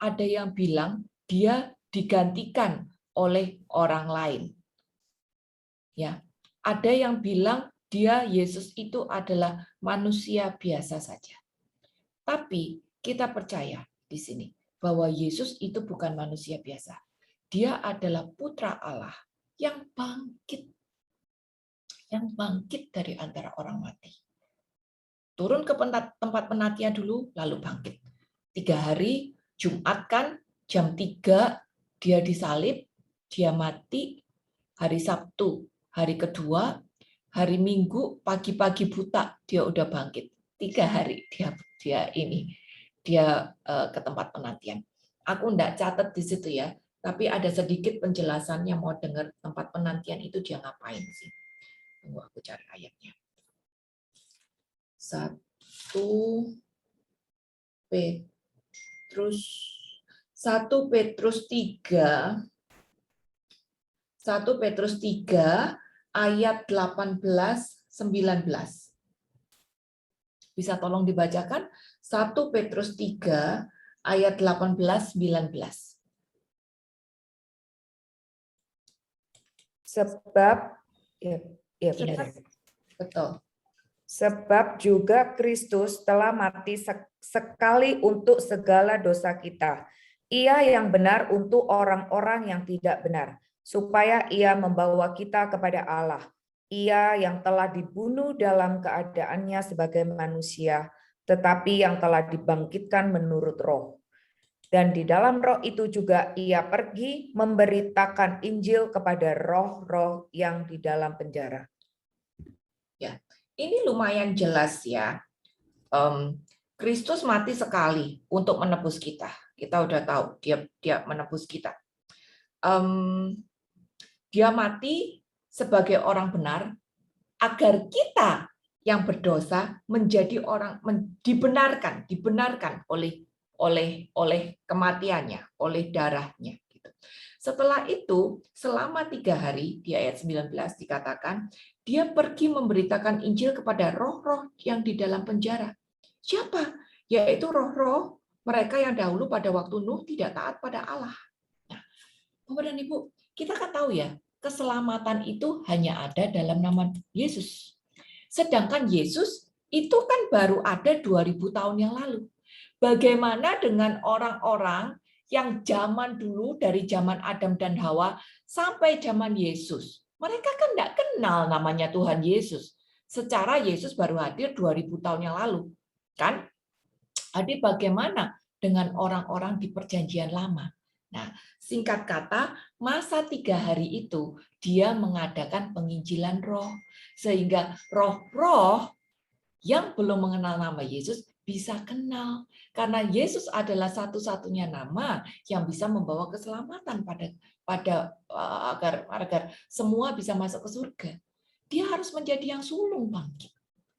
Ada yang bilang dia digantikan oleh orang lain. Ya, ada yang bilang dia Yesus itu adalah manusia biasa saja. Tapi kita percaya di sini bahwa Yesus itu bukan manusia biasa. Dia adalah putra Allah yang bangkit. Yang bangkit dari antara orang mati. Turun ke tempat penantian dulu, lalu bangkit. 3 hari, Jumat kan, jam 3 dia disalib, dia mati. Hari Sabtu, hari kedua, hari Minggu, pagi-pagi buta, dia udah bangkit. 3 hari dia ke tempat penantian. Aku enggak catat di situ ya, tapi ada sedikit penjelasannya. Mau dengar tempat penantian itu dia ngapain sih? Tunggu aku cari ayatnya. 1 Petrus 3 1 Petrus 3 ayat 18-19. Bisa tolong dibacakan 1 Petrus 3 ayat 18-19. Sebab, ya benar. Betul. Sebab juga Kristus telah mati sekali untuk segala dosa kita. Ia yang benar untuk orang-orang yang tidak benar, supaya ia membawa kita kepada Allah. Ia yang telah dibunuh dalam keadaannya sebagai manusia, tetapi yang telah dibangkitkan menurut roh. Dan di dalam roh itu juga ia pergi memberitakan Injil kepada roh-roh yang di dalam penjara. Ya, ini lumayan jelas ya. Kristus mati sekali untuk menebus kita. Kita udah tahu dia menebus kita. Dia mati sebagai orang benar agar kita yang berdosa menjadi orang dibenarkan oleh kematiannya, oleh darahnya. Gitu. Setelah itu, selama 3 hari, di ayat 19 dikatakan, dia pergi memberitakan Injil kepada roh-roh yang di dalam penjara. Siapa? Yaitu roh-roh mereka yang dahulu pada waktu Nuh tidak taat pada Allah. Nah, Bapak dan Ibu, kita kan tahu ya, keselamatan itu hanya ada dalam nama Yesus. Sedangkan Yesus itu kan baru ada 2000 tahun yang lalu. Bagaimana dengan orang-orang yang zaman dulu dari zaman Adam dan Hawa sampai zaman Yesus? Mereka kan tidak kenal namanya Tuhan Yesus. Secara Yesus baru hadir 2000 tahun yang lalu. Kan? Jadi bagaimana dengan orang-orang di perjanjian lama? Nah, singkat kata, masa 3 hari itu dia mengadakan penginjilan roh. Sehingga roh-roh yang belum mengenal nama Yesus bisa kenal. Karena Yesus adalah satu-satunya nama yang bisa membawa keselamatan agar semua bisa masuk ke surga. Dia harus menjadi yang sulung bangkit.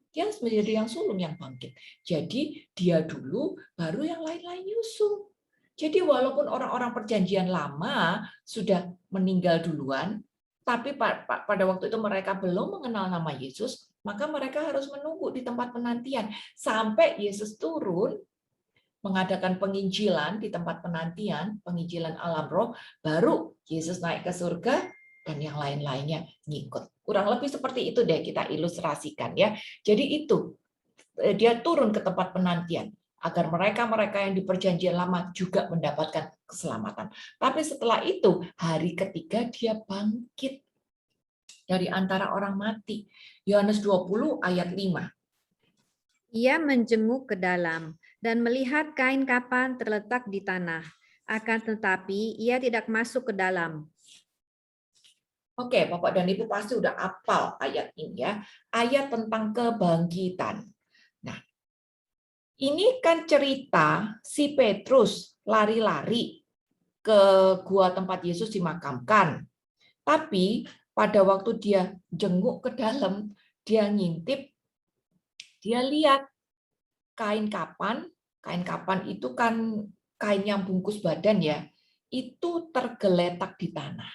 Dia harus menjadi yang sulung yang bangkit. Jadi dia dulu, baru yang lain-lain nyusul. Jadi walaupun orang-orang perjanjian lama sudah meninggal duluan, tapi pada waktu itu mereka belum mengenal nama Yesus, maka mereka harus menunggu di tempat penantian sampai Yesus turun mengadakan penginjilan di tempat penantian, penginjilan alam roh, baru Yesus naik ke surga dan yang lain-lainnya ngikut. Kurang lebih seperti itu deh kita ilustrasikan ya. Jadi itu dia turun ke tempat penantian agar mereka-mereka yang di perjanjian lama juga mendapatkan keselamatan. Tapi setelah itu hari ketiga dia bangkit dari antara orang mati. Yohanes 20 ayat 5. Ia menjenguk ke dalam dan melihat kain kapan terletak di tanah. Akan tetapi ia tidak masuk ke dalam. Oke, Bapak dan Ibu pasti udah hafal ayat ini ya. Ayat tentang kebangkitan. Nah, ini kan cerita si Petrus lari-lari ke gua tempat Yesus dimakamkan. Tapi pada waktu dia jenguk ke dalam, dia ngintip, dia lihat kain kapan itu kan kain yang bungkus badan ya, itu tergeletak di tanah.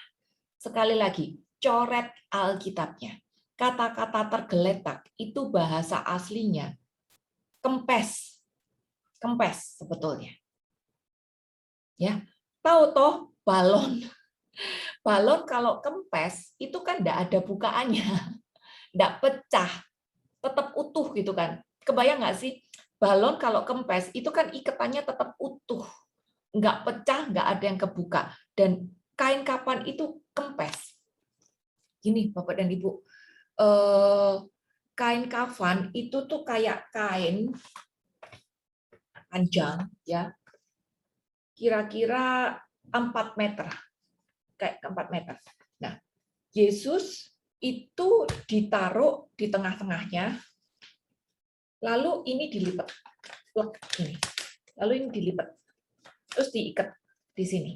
Sekali lagi, coret Alkitabnya. Kata-kata tergeletak itu bahasa aslinya kempes. Kempes sebetulnya. Ya, tahu toh balon. Balon kalau kempes itu kan enggak ada bukaannya. Enggak pecah. Tetap utuh gitu kan. Kebayang nggak sih? Balon kalau kempes itu kan ikatannya tetap utuh. Enggak pecah, enggak ada yang kebuka. Dan kain kapan itu kempes. Gini Bapak dan Ibu, kain kafan itu tuh kayak kain panjang ya, kira-kira 4 meter, kayak 4 meter. Nah, Yesus itu ditaruh di tengah-tengahnya, lalu ini dilipat, lalu ini dilipat, terus diikat di sini,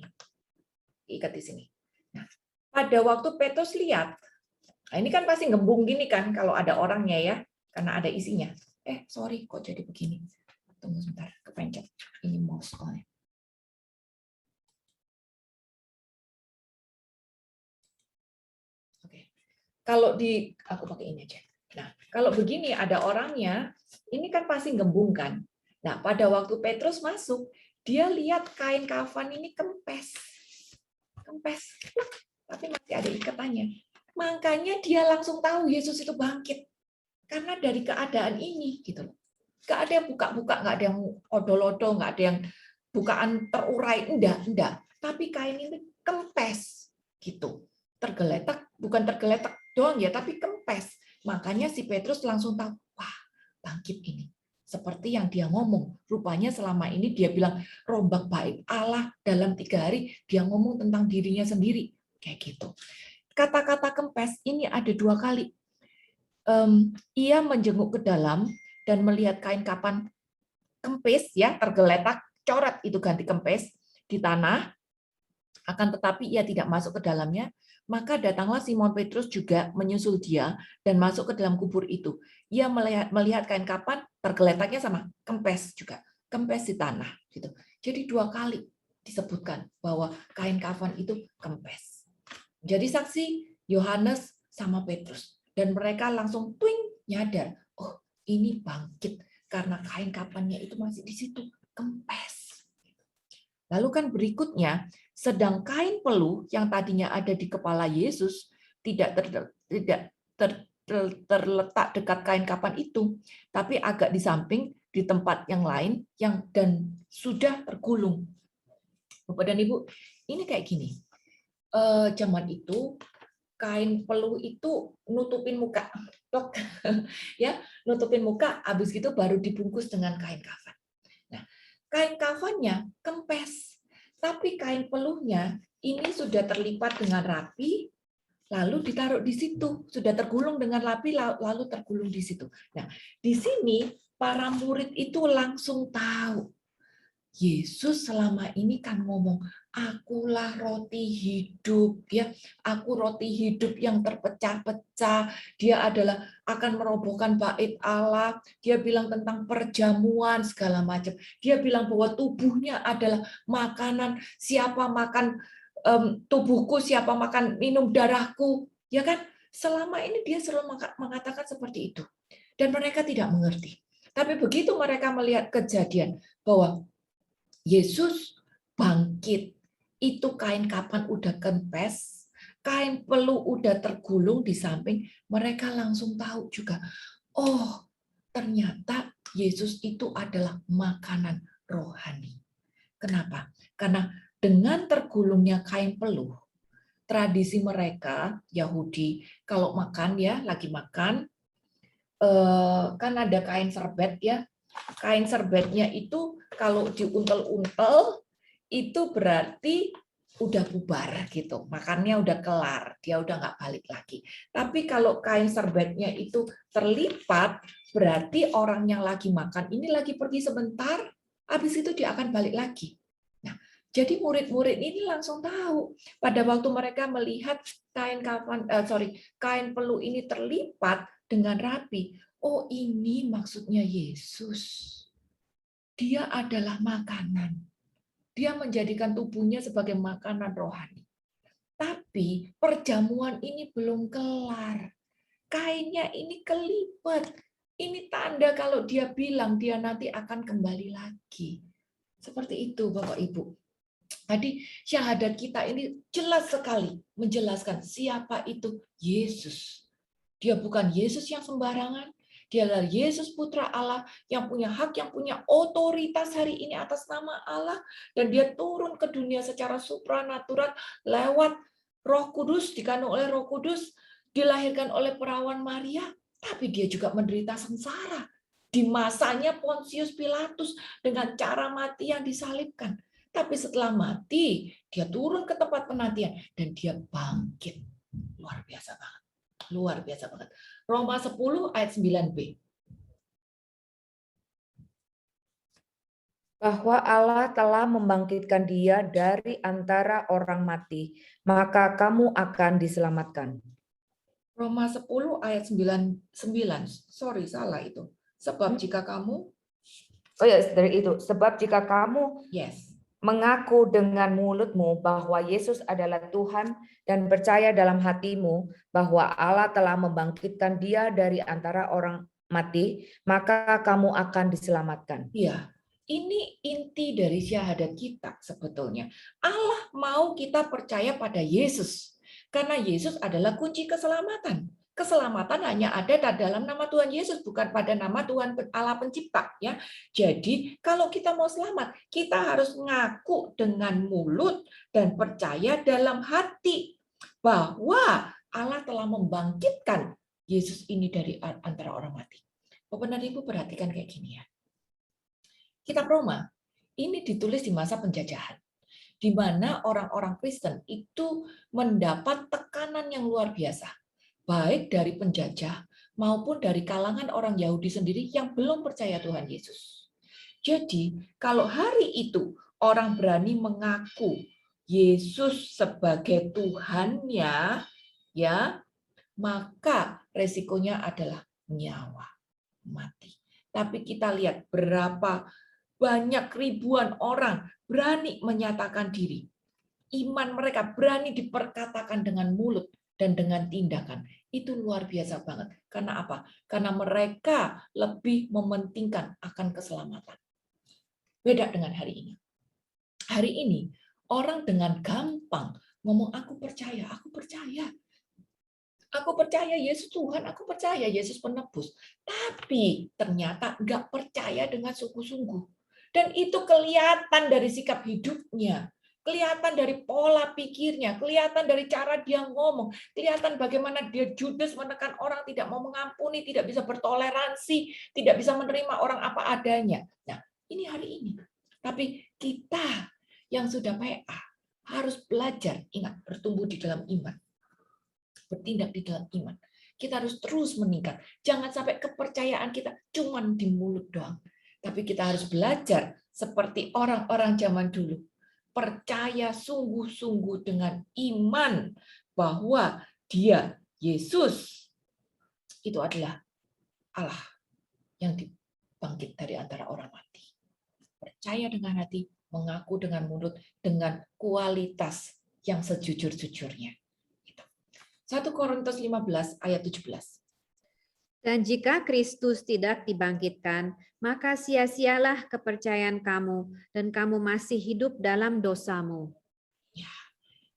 Nah, pada waktu Petrus lihat, nah ini kan pasti ngembung gini kan kalau ada orangnya ya, karena ada isinya. Sorry, kok jadi begini? Tunggu sebentar, kepencet. Ini mouse soalnya. Kalau aku pakai ini aja. Nah, kalau begini ada orangnya, ini kan pasti gembung kan. Nah, pada waktu Petrus masuk, dia lihat kain kafan ini kempes. Tapi masih ada ikatannya. Makanya dia langsung tahu Yesus itu bangkit. Karena dari keadaan ini, gitu loh. Nggak ada yang buka-buka, nggak ada yang odol-odol, nggak ada yang bukaan terurai, enggak. Tapi kain ini kempes, gitu. Tergeletak, bukan tergeletak doang ya, tapi kempes. Makanya si Petrus langsung tahu, wah, bangkit ini. Seperti yang dia ngomong. Rupanya selama ini dia bilang, rombak bait Allah dalam 3 hari, dia ngomong tentang dirinya sendiri. Kayak gitu. Kata-kata kempes ini ada 2 kali. Ia menjenguk ke dalam dan melihat kain kapan kempes, ya, tergeletak, coret itu ganti kempes di tanah, akan tetapi ia tidak masuk ke dalamnya. Maka datanglah Simon Petrus juga menyusul dia dan masuk ke dalam kubur itu. Ia melihat kain kapan tergeletaknya sama kempes juga, kempes di tanah, gitu. Jadi 2 kali disebutkan bahwa kain kafan itu kempes. Jadi saksi Yohanes sama Petrus, dan mereka langsung twing nyadar, oh ini bangkit karena kain kafannya itu masih di situ, kempes. Lalu kan berikutnya, sedang kain peluh yang tadinya ada di kepala Yesus tidak terletak dekat kain kafan itu, tapi agak di samping di tempat yang lain dan sudah tergulung. Bapak dan Ibu, ini kayak gini. Zaman itu kain peluh itu nutupin muka, ya, nutupin muka, habis gitu baru dibungkus dengan kain kafan. Nah, kain kafannya kempes, tapi kain peluhnya ini sudah terlipat dengan rapi, lalu ditaruh di situ, sudah tergulung dengan rapi, lalu tergulung di situ. Nah, di sini para murid itu langsung tahu. Yesus selama ini kan ngomong, akulah roti hidup, ya, aku roti hidup yang terpecah-pecah. Dia adalah akan merobohkan bait Allah. Dia bilang tentang perjamuan segala macam. Dia bilang bahwa tubuhnya adalah makanan. Siapa makan tubuhku, siapa makan minum darahku, ya kan? Selama ini dia selalu mengatakan seperti itu, dan mereka tidak mengerti. Tapi begitu mereka melihat kejadian bahwa Yesus bangkit, itu kain kapan udah kempes, kain peluh udah tergulung di samping, mereka langsung tahu juga, oh ternyata Yesus itu adalah makanan rohani. Kenapa? Karena dengan tergulungnya kain peluh, tradisi mereka Yahudi kalau makan, ya, lagi makan, kan ada kain serbet, ya. Kain serbetnya itu kalau diuntel-untel itu berarti udah bubar gitu, makannya udah kelar, dia udah nggak balik lagi. Tapi kalau kain serbetnya itu terlipat, berarti orang yang lagi makan ini lagi pergi sebentar, habis itu dia akan balik lagi. Nah, jadi murid-murid ini langsung tahu pada waktu mereka melihat kain peluh ini terlipat dengan rapi. Oh, ini maksudnya Yesus. Dia adalah makanan. Dia menjadikan tubuhnya sebagai makanan rohani. Tapi perjamuan ini belum kelar. Kainnya ini kelipat. Ini tanda kalau dia bilang dia nanti akan kembali lagi. Seperti itu, Bapak Ibu. Tadi syahadat kita ini jelas sekali menjelaskan siapa itu Yesus. Dia bukan Yesus yang sembarangan. Dia adalah Yesus Putra Allah yang punya hak, yang punya otoritas hari ini atas nama Allah. Dan dia turun ke dunia secara supranatural lewat Roh Kudus, dikandung oleh Roh Kudus, dilahirkan oleh perawan Maria. Tapi dia juga menderita sengsara. Di masanya Pontius Pilatus dengan cara mati yang disalibkan. Tapi setelah mati, dia turun ke tempat penantian dan dia bangkit. Luar biasa banget. Luar biasa banget. Roma 10 ayat 9b. Bahwa Allah telah membangkitkan dia dari antara orang mati, maka kamu akan diselamatkan. Roma 10 ayat 9. Sorry, salah itu. Sebab jika kamu... Oh ya, dari itu. Sebab jika kamu Yes. mengaku dengan mulutmu bahwa Yesus adalah Tuhan dan percaya dalam hatimu bahwa Allah telah membangkitkan Dia dari antara orang mati, maka kamu akan diselamatkan. Ya, ini inti dari syahadat kita sebetulnya. Allah mau kita percaya pada Yesus. Karena Yesus adalah kunci keselamatan. Keselamatan hanya ada dalam nama Tuhan Yesus, bukan pada nama Tuhan Allah Pencipta. Ya, jadi kalau kita mau selamat, kita harus ngaku dengan mulut dan percaya dalam hati bahwa Allah telah membangkitkan Yesus ini dari antara orang mati. Bapak dan Ibu perhatikan kayak gini ya. Kitab Roma ini ditulis di masa penjajahan, di mana orang-orang Kristen itu mendapat tekanan yang luar biasa, baik dari penjajah maupun dari kalangan orang Yahudi sendiri yang belum percaya Tuhan Yesus. Jadi, kalau hari itu orang berani mengaku Yesus sebagai Tuhannya, ya, maka resikonya adalah nyawa mati. Tapi kita lihat berapa banyak ribuan orang berani menyatakan diri. Iman mereka berani diperkatakan dengan mulut dan dengan tindakan. Itu luar biasa banget. Karena apa? Karena mereka lebih mementingkan akan keselamatan. Beda dengan hari ini. Hari ini orang dengan gampang ngomong aku percaya, aku percaya. Aku percaya Yesus Tuhan, aku percaya Yesus penebus. Tapi ternyata nggak percaya dengan sungguh-sungguh. Dan itu kelihatan dari sikap hidupnya. Kelihatan dari pola pikirnya, kelihatan dari cara dia ngomong, kelihatan bagaimana dia judes menekan orang, tidak mau mengampuni, tidak bisa bertoleransi, tidak bisa menerima orang apa adanya. Nah, ini hari ini. Tapi kita yang sudah PA harus belajar, ingat, bertumbuh di dalam iman. Bertindak di dalam iman. Kita harus terus meningkat. Jangan sampai kepercayaan kita cuma di mulut doang. Tapi kita harus belajar seperti orang-orang zaman dulu. Percaya sungguh-sungguh dengan iman bahwa Dia, Yesus, itu adalah Allah yang dibangkit dari antara orang mati. Percaya dengan hati, mengaku dengan mulut, dengan kualitas yang sejujur-jujurnya. 1 Korintus 15 ayat 17. Dan jika Kristus tidak dibangkitkan, maka sia-sialah kepercayaan kamu dan kamu masih hidup dalam dosamu. Ya,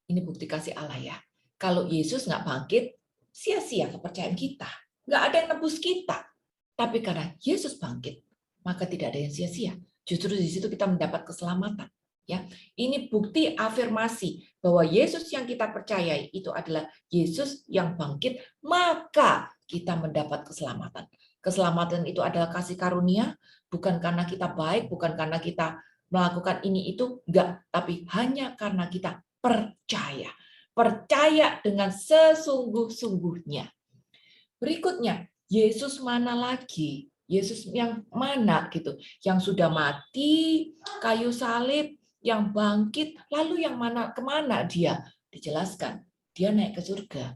ini bukti kasih Allah ya. Kalau Yesus nggak bangkit, sia-sia kepercayaan kita. Nggak ada yang nebus kita. Tapi karena Yesus bangkit, maka tidak ada yang sia-sia. Justru di situ kita mendapat keselamatan. Ya, ini bukti afirmasi bahwa Yesus yang kita percayai itu adalah Yesus yang bangkit, maka kita mendapat keselamatan. Keselamatan itu adalah kasih karunia, bukan karena kita baik, bukan karena kita melakukan ini itu, enggak, tapi hanya karena kita percaya. Percaya dengan sesungguh-sungguhnya. Berikutnya, Yesus mana lagi? Yesus yang mana gitu? Yang sudah mati, kayu salib, yang bangkit, lalu yang mana kemana dia? Dijelaskan, dia naik ke surga,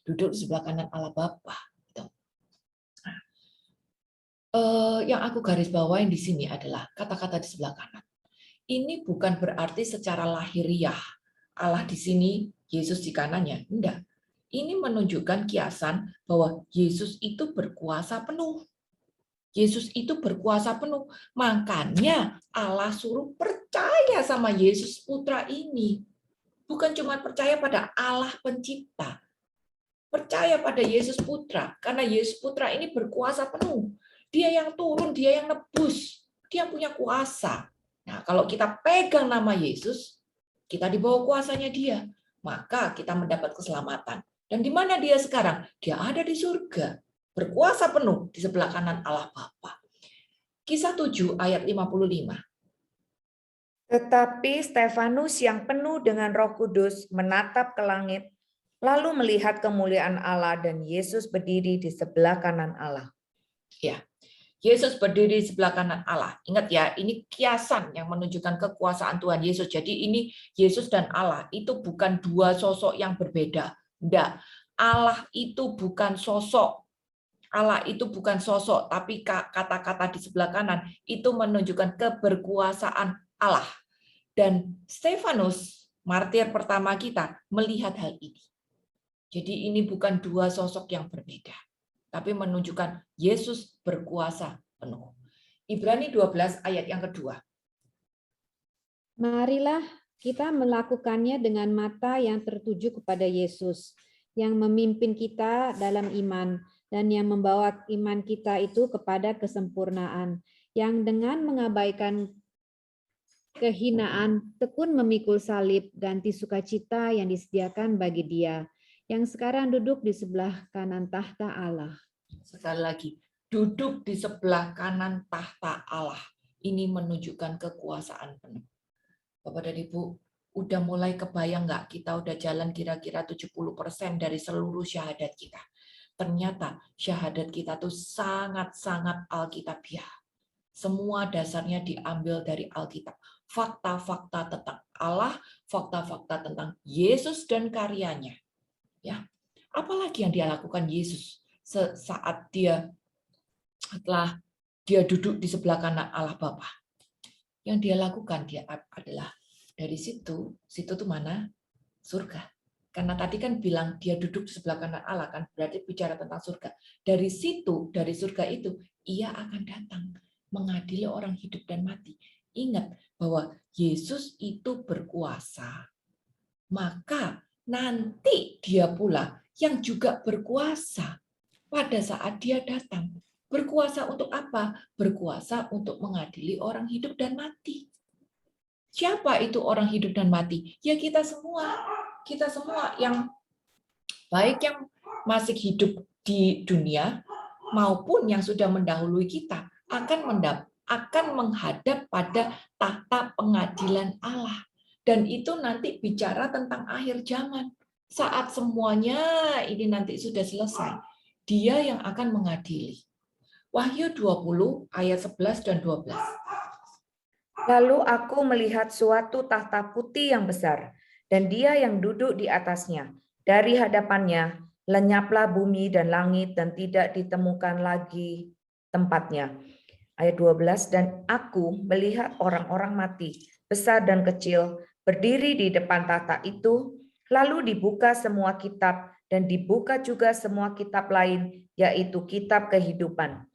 duduk di sebelah kanan Allah Bapa. Gitu. Nah, yang aku garis bawain di sini adalah kata-kata di sebelah kanan. Ini bukan berarti secara lahiriah Allah di sini, Yesus di kanannya. Enggak. Ini menunjukkan kiasan bahwa Yesus itu berkuasa penuh. Yesus itu berkuasa penuh. Makanya Allah suruh percaya sama Yesus Putra ini. Bukan cuma percaya pada Allah Pencipta. Percaya pada Yesus Putra. Karena Yesus Putra ini berkuasa penuh. Dia yang turun, dia yang nebus. Dia punya kuasa. Nah, kalau kita pegang nama Yesus, kita di bawah kuasanya dia. Maka kita mendapat keselamatan. Dan di mana dia sekarang? Dia ada di surga. Berkuasa penuh di sebelah kanan Allah Bapa. Kisah 7 ayat 55. Tetapi Stefanus yang penuh dengan Roh Kudus menatap ke langit, lalu melihat kemuliaan Allah dan Yesus berdiri di sebelah kanan Allah. Ya, Yesus berdiri di sebelah kanan Allah. Ingat ya, ini kiasan yang menunjukkan kekuasaan Tuhan Yesus. Jadi ini Yesus dan Allah itu bukan dua sosok yang berbeda. Enggak, Allah itu bukan sosok. Allah itu bukan sosok, tapi kata-kata di sebelah kanan itu menunjukkan keberkuasaan Allah. Dan Stefanus, martir pertama kita, melihat hal ini. Jadi ini bukan dua sosok yang berbeda, tapi menunjukkan Yesus berkuasa penuh. Ibrani 12 ayat yang kedua. Marilah kita melakukannya dengan mata yang tertuju kepada Yesus, yang memimpin kita dalam iman, dan yang membawa iman kita itu kepada kesempurnaan, yang dengan mengabaikan kehinaan, tekun memikul salib, ganti sukacita yang disediakan bagi Dia, yang sekarang duduk di sebelah kanan tahta Allah. Sekali lagi, duduk di sebelah kanan tahta Allah. Ini menunjukkan kekuasaan penuh. Bapak dan Ibu, udah mulai kebayang nggak kita udah jalan kira-kira 70% dari seluruh syahadat kita. Ternyata syahadat kita tuh sangat-sangat alkitabiah. Semua dasarnya diambil dari Alkitab. Fakta-fakta tentang Allah, fakta-fakta tentang Yesus dan karyanya. Ya, apalagi yang dia lakukan Yesus saat setelah dia duduk di sebelah kanan Allah Bapa. Yang dia lakukan dia adalah dari situ tuh mana? Surga. Karena tadi kan bilang dia duduk di sebelah kanan Allah, kan berarti bicara tentang surga. Dari situ, dari surga itu, ia akan datang mengadili orang hidup dan mati. Ingat bahwa Yesus itu berkuasa. Maka nanti dia pula yang juga berkuasa pada saat dia datang. Berkuasa untuk apa? Berkuasa untuk mengadili orang hidup dan mati. Siapa itu orang hidup dan mati? Ya kita semua. Kita semua yang baik yang masih hidup di dunia maupun yang sudah mendahului kita akan menghadap pada tahta pengadilan Allah. Dan itu nanti bicara tentang akhir zaman. Saat semuanya ini nanti sudah selesai, dia yang akan mengadili. Wahyu 20 ayat 11 dan 12. Lalu aku melihat suatu tahta putih yang besar, dan Dia yang duduk di atasnya. Dari hadapannya lenyaplah bumi dan langit, dan tidak ditemukan lagi tempatnya. Ayat 12, dan aku melihat orang-orang mati, besar dan kecil, berdiri di depan tahta itu, lalu dibuka semua kitab, dan dibuka juga semua kitab lain, yaitu kitab kehidupan.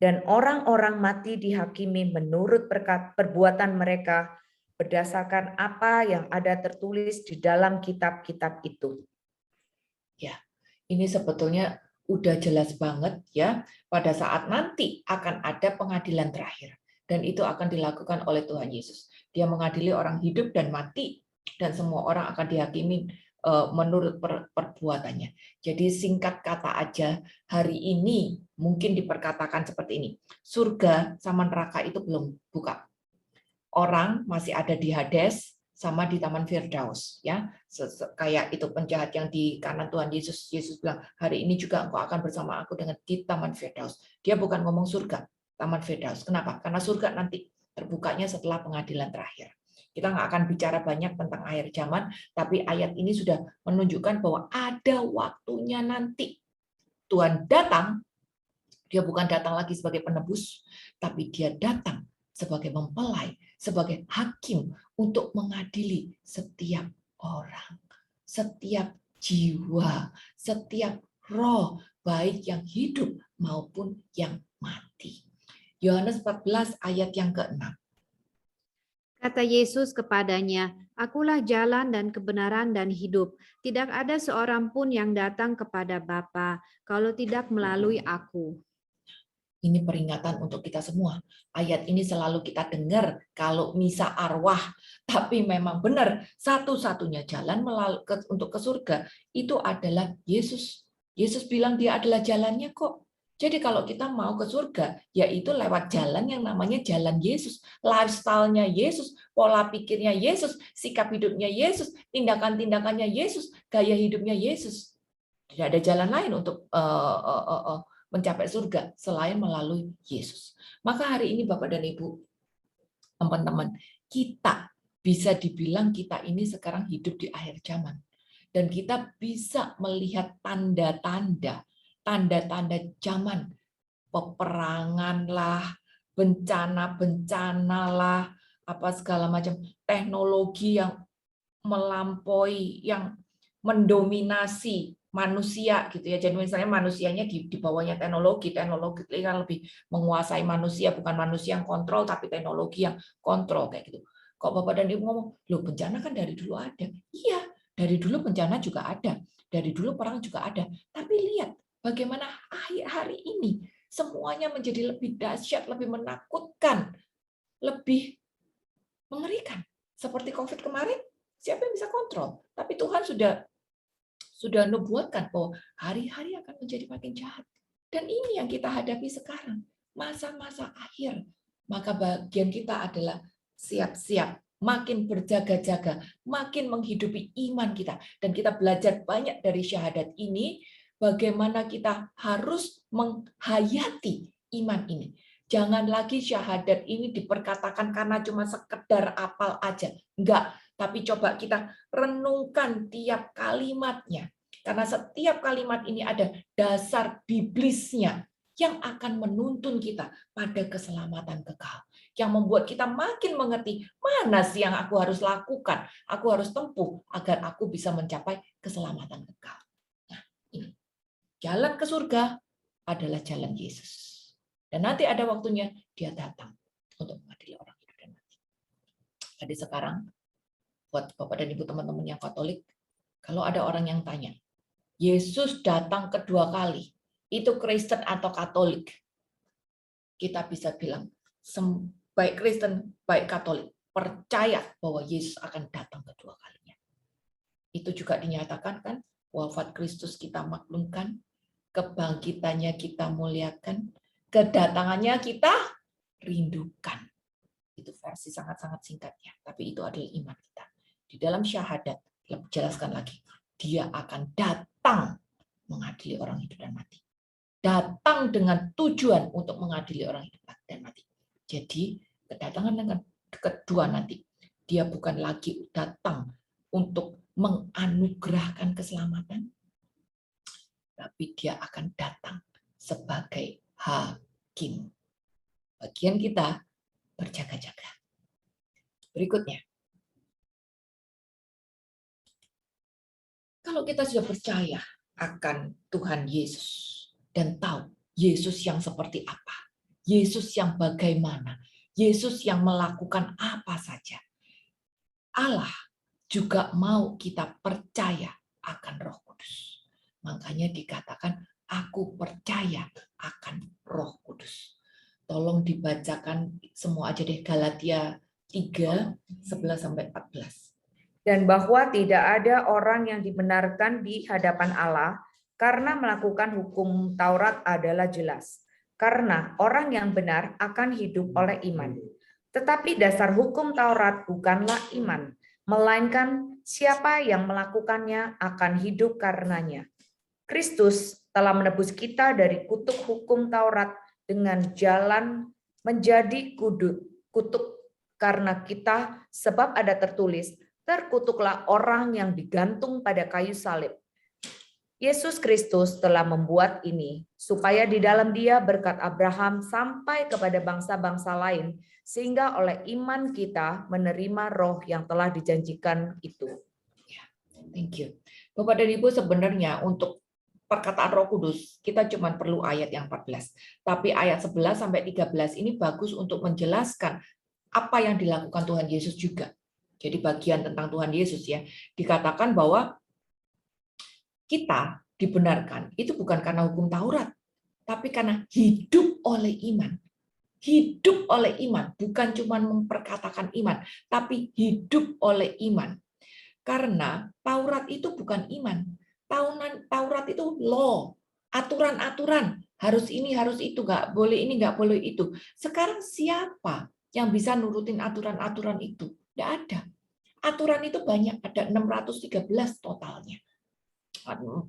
Dan orang-orang mati dihakimi menurut perbuatan mereka berdasarkan apa yang ada tertulis di dalam kitab-kitab itu. Ya, ini sebetulnya udah jelas banget ya, pada saat nanti akan ada pengadilan terakhir. Dan itu akan dilakukan oleh Tuhan Yesus. Dia mengadili orang hidup dan mati, dan semua orang akan dihakimi menurut perbuatannya. Jadi singkat kata aja, hari ini mungkin diperkatakan seperti ini. Surga sama neraka itu belum buka. Orang masih ada di Hades sama di Taman Firdaus, ya. Kayak itu penjahat yang di kanan Tuhan Yesus. Yesus bilang, hari ini juga engkau akan bersama aku dengan di Taman Firdaus. Dia bukan ngomong surga, Taman Firdaus. Kenapa? Karena surga nanti terbukanya setelah pengadilan terakhir. Kita nggak akan bicara banyak tentang akhir zaman, tapi ayat ini sudah menunjukkan bahwa ada waktunya nanti. Tuhan datang, dia bukan datang lagi sebagai penebus, tapi dia datang sebagai mempelai, sebagai hakim untuk mengadili setiap orang, setiap jiwa, setiap roh, baik yang hidup maupun yang mati. Yohanes 14 ayat yang ke-6. Kata Yesus kepadanya, "Akulah jalan dan kebenaran dan hidup. Tidak ada seorang pun yang datang kepada Bapa kalau tidak melalui aku." Ini peringatan untuk kita semua. Ayat ini selalu kita dengar kalau misa arwah. Tapi memang benar, satu-satunya jalan untuk ke surga itu adalah Yesus. Yesus bilang dia adalah jalannya kok. Jadi kalau kita mau ke surga, yaitu lewat jalan yang namanya jalan Yesus. Lifestyle-nya Yesus, pola pikirnya Yesus, sikap hidupnya Yesus, tindakan-tindakannya Yesus, gaya hidupnya Yesus. Tidak ada jalan lain untuk mencapai surga selain melalui Yesus. Maka hari ini Bapak dan Ibu, teman-teman, kita bisa dibilang kita ini sekarang hidup di akhir zaman. Dan kita bisa melihat tanda-tanda zaman, peperangan lah, bencana-bencana lah, apa segala macam teknologi yang melampaui, yang mendominasi manusia gitu ya. Jadi misalnya manusianya di bawahnya teknologi yang lebih menguasai manusia, bukan manusia yang kontrol tapi teknologi yang kontrol kayak gitu. Kok Bapak dan Ibu ngomong, loh bencana kan dari dulu ada. Iya, dari dulu bencana juga ada. Dari dulu perang juga ada. Tapi lihat bagaimana akhir hari ini semuanya menjadi lebih dahsyat, lebih menakutkan, lebih mengerikan. Seperti COVID kemarin, siapa yang bisa kontrol? Tapi Tuhan sudah nubuatkan bahwa hari-hari akan menjadi makin jahat. Dan ini yang kita hadapi sekarang, masa-masa akhir. Maka bagian kita adalah siap-siap, makin berjaga-jaga, makin menghidupi iman kita. Dan kita belajar banyak dari syahadat ini, bagaimana kita harus menghayati iman ini. Jangan lagi syahadat ini diperkatakan karena cuma sekedar apal aja. Enggak, tapi coba kita renungkan tiap kalimatnya. Karena setiap kalimat ini ada dasar biblisnya yang akan menuntun kita pada keselamatan kekal. Yang membuat kita makin mengerti mana sih yang aku harus lakukan, aku harus tempuh agar aku bisa mencapai keselamatan kekal. Nah, ini. Jalan ke surga adalah jalan Yesus. Dan nanti ada waktunya dia datang untuk mengadili orang hidup dan mati. Jadi sekarang, buat Bapak dan Ibu teman-teman yang Katolik, kalau ada orang yang tanya, Yesus datang kedua kali, itu Kristen atau Katolik? Kita bisa bilang, baik Kristen, baik Katolik, percaya bahwa Yesus akan datang kedua kalinya. Itu juga dinyatakan kan, wafat Kristus kita maklumkan, kebangkitannya kita muliakan, kedatangannya kita rindukan. Itu versi sangat-sangat singkatnya, tapi itu adalah iman kita. Di dalam syahadat, jelaskan lagi, dia akan datang mengadili orang hidup dan mati. Datang dengan tujuan untuk mengadili orang hidup dan mati. Jadi, kedatangan dengan kedua nanti, dia bukan lagi datang untuk menganugerahkan keselamatan, tapi dia akan datang sebagai hakim. Bagian kita berjaga-jaga. Berikutnya, kalau kita sudah percaya akan Tuhan Yesus dan tahu Yesus yang seperti apa, Yesus yang bagaimana, Yesus yang melakukan apa saja, Allah juga mau kita percaya akan Roh Kudus. Makanya dikatakan, aku percaya akan Roh Kudus. Tolong dibacakan semua aja deh, Galatia 3, 11-14. Dan bahwa tidak ada orang yang dibenarkan di hadapan Allah karena melakukan hukum Taurat adalah jelas. Karena orang yang benar akan hidup oleh iman. Tetapi dasar hukum Taurat bukanlah iman, melainkan siapa yang melakukannya akan hidup karenanya. Kristus telah menebus kita dari kutuk hukum Taurat dengan jalan menjadi kutuk karena kita, sebab ada tertulis, terkutuklah orang yang digantung pada kayu salib. Yesus Kristus telah membuat ini supaya di dalam Dia berkat Abraham sampai kepada bangsa-bangsa lain, sehingga oleh iman kita menerima roh yang telah dijanjikan itu. Thank you. Bapak dan Ibu, sebenarnya untuk perkataan Roh Kudus kita cuma perlu ayat yang 14. Tapi ayat 11-13 ini bagus untuk menjelaskan apa yang dilakukan Tuhan Yesus juga. Jadi bagian tentang Tuhan Yesus ya. Dikatakan bahwa kita dibenarkan itu bukan karena hukum Taurat, tapi karena hidup oleh iman. Hidup oleh iman, bukan cuma memperkatakan iman, tapi hidup oleh iman. Karena Taurat itu bukan iman. Taurat itu law, aturan-aturan, harus ini, harus itu, nggak boleh ini, nggak boleh itu. Sekarang siapa yang bisa nurutin aturan-aturan itu? Nggak ada. Aturan itu banyak, ada 613 totalnya. 400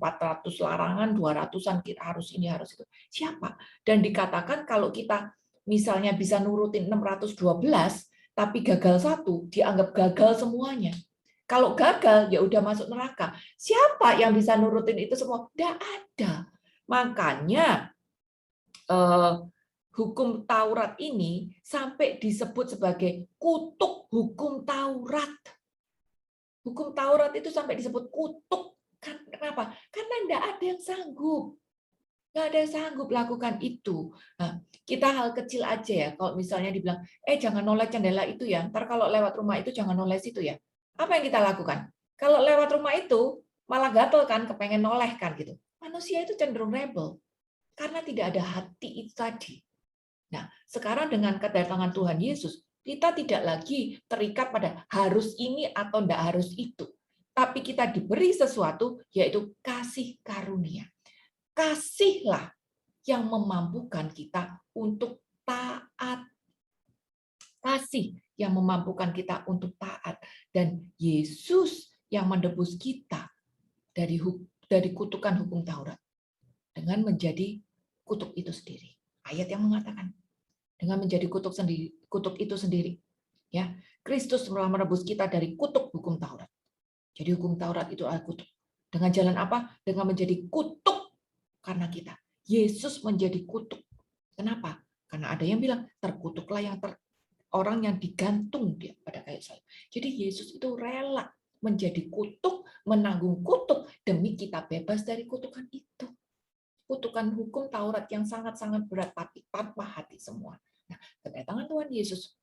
larangan, 200-an kita harus ini, harus itu. Siapa? Dan dikatakan kalau kita misalnya bisa nurutin 612, tapi gagal satu, dianggap gagal semuanya. Kalau gagal, ya udah masuk neraka. Siapa yang bisa nurutin itu semua? Nggak ada. Makanya hukum Taurat ini sampai disebut sebagai kutuk hukum Taurat. Hukum Taurat itu sampai disebut kutuk. Kenapa? Karena tidak ada yang sanggup. Nggak ada yang sanggup lakukan itu. Nah, kita hal kecil aja ya. Kalau misalnya dibilang, jangan noleh jendela itu ya. Ntar kalau lewat rumah itu jangan noleh situ ya. Apa yang kita lakukan? Kalau lewat rumah itu malah gatel kan, kepengen noleh kan gitu. Manusia itu cenderung rebel karena tidak ada hati itu tadi. Nah, sekarang dengan kedatangan Tuhan Yesus, kita tidak lagi terikat pada harus ini atau tidak harus itu. Tapi kita diberi sesuatu, yaitu kasih karunia. Kasihlah yang memampukan kita untuk taat. Kasih yang memampukan kita untuk taat. Dan Yesus yang menebus kita dari kutukan hukum Taurat dengan menjadi kutuk itu sendiri. Ayat yang mengatakan dengan menjadi kutuk itu sendiri. Ya, Kristus telah menebus kita dari kutuk hukum Taurat. Jadi hukum Taurat itu adalah kutuk. Dengan jalan apa? Dengan menjadi kutuk karena kita. Yesus menjadi kutuk. Kenapa? Karena ada yang bilang terkutuklah orang yang digantung dia pada kayu salib. Jadi Yesus itu rela menjadi kutuk, menanggung kutuk demi kita bebas dari kutukan itu. Kutukan hukum Taurat yang sangat-sangat berat tapi tanpa hati semua. Nah, kedatangan Tuhan Yesus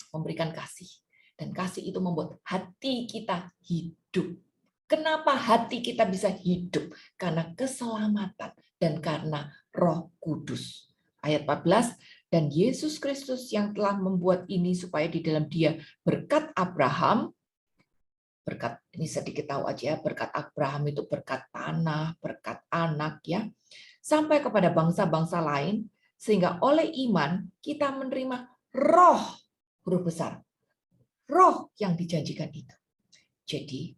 memberikan kasih, dan kasih itu membuat hati kita hidup. Kenapa hati kita bisa hidup? Karena keselamatan dan karena Roh Kudus. Ayat 14, dan Yesus Kristus yang telah membuat ini supaya di dalam Dia berkat Abraham, berkat ini sedikit tahu aja, berkat Abraham itu berkat tanah, berkat anak ya, sampai kepada bangsa-bangsa lain, sehingga oleh iman kita menerima roh, huruf besar, roh yang dijanjikan itu. Jadi,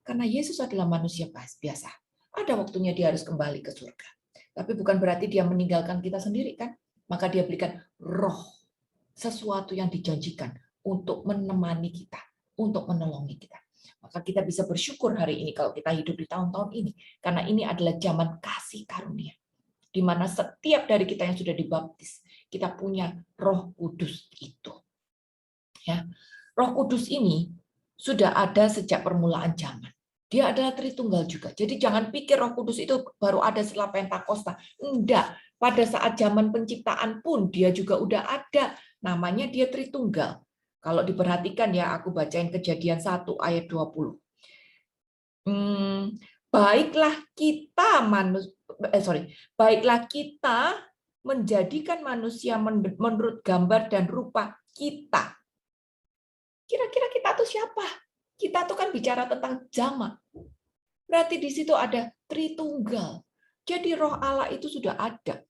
karena Yesus adalah manusia biasa, ada waktunya dia harus kembali ke surga. Tapi bukan berarti dia meninggalkan kita sendiri kan? Maka dia berikan roh, sesuatu yang dijanjikan untuk menemani kita, untuk menolongi kita. Maka kita bisa bersyukur hari ini kalau kita hidup di tahun-tahun ini. Karena ini adalah zaman kasih karunia. Di mana setiap dari kita yang sudah dibaptis, kita punya Roh Kudus itu. Ya, Roh Kudus ini sudah ada sejak permulaan zaman. Dia adalah Tritunggal juga. Jadi jangan pikir Roh Kudus itu baru ada setelah Pentakosta. Enggak. Pada saat zaman penciptaan pun dia juga udah ada. Namanya dia Tritunggal. Kalau diperhatikan ya, aku bacain Kejadian 1 ayat 20. Baiklah kita menjadikan manusia menurut gambar dan rupa kita. Kira-kira kita tuh siapa? Kita tuh kan bicara tentang jamak. Berarti di situ ada Tritunggal. Jadi Roh Allah itu sudah ada.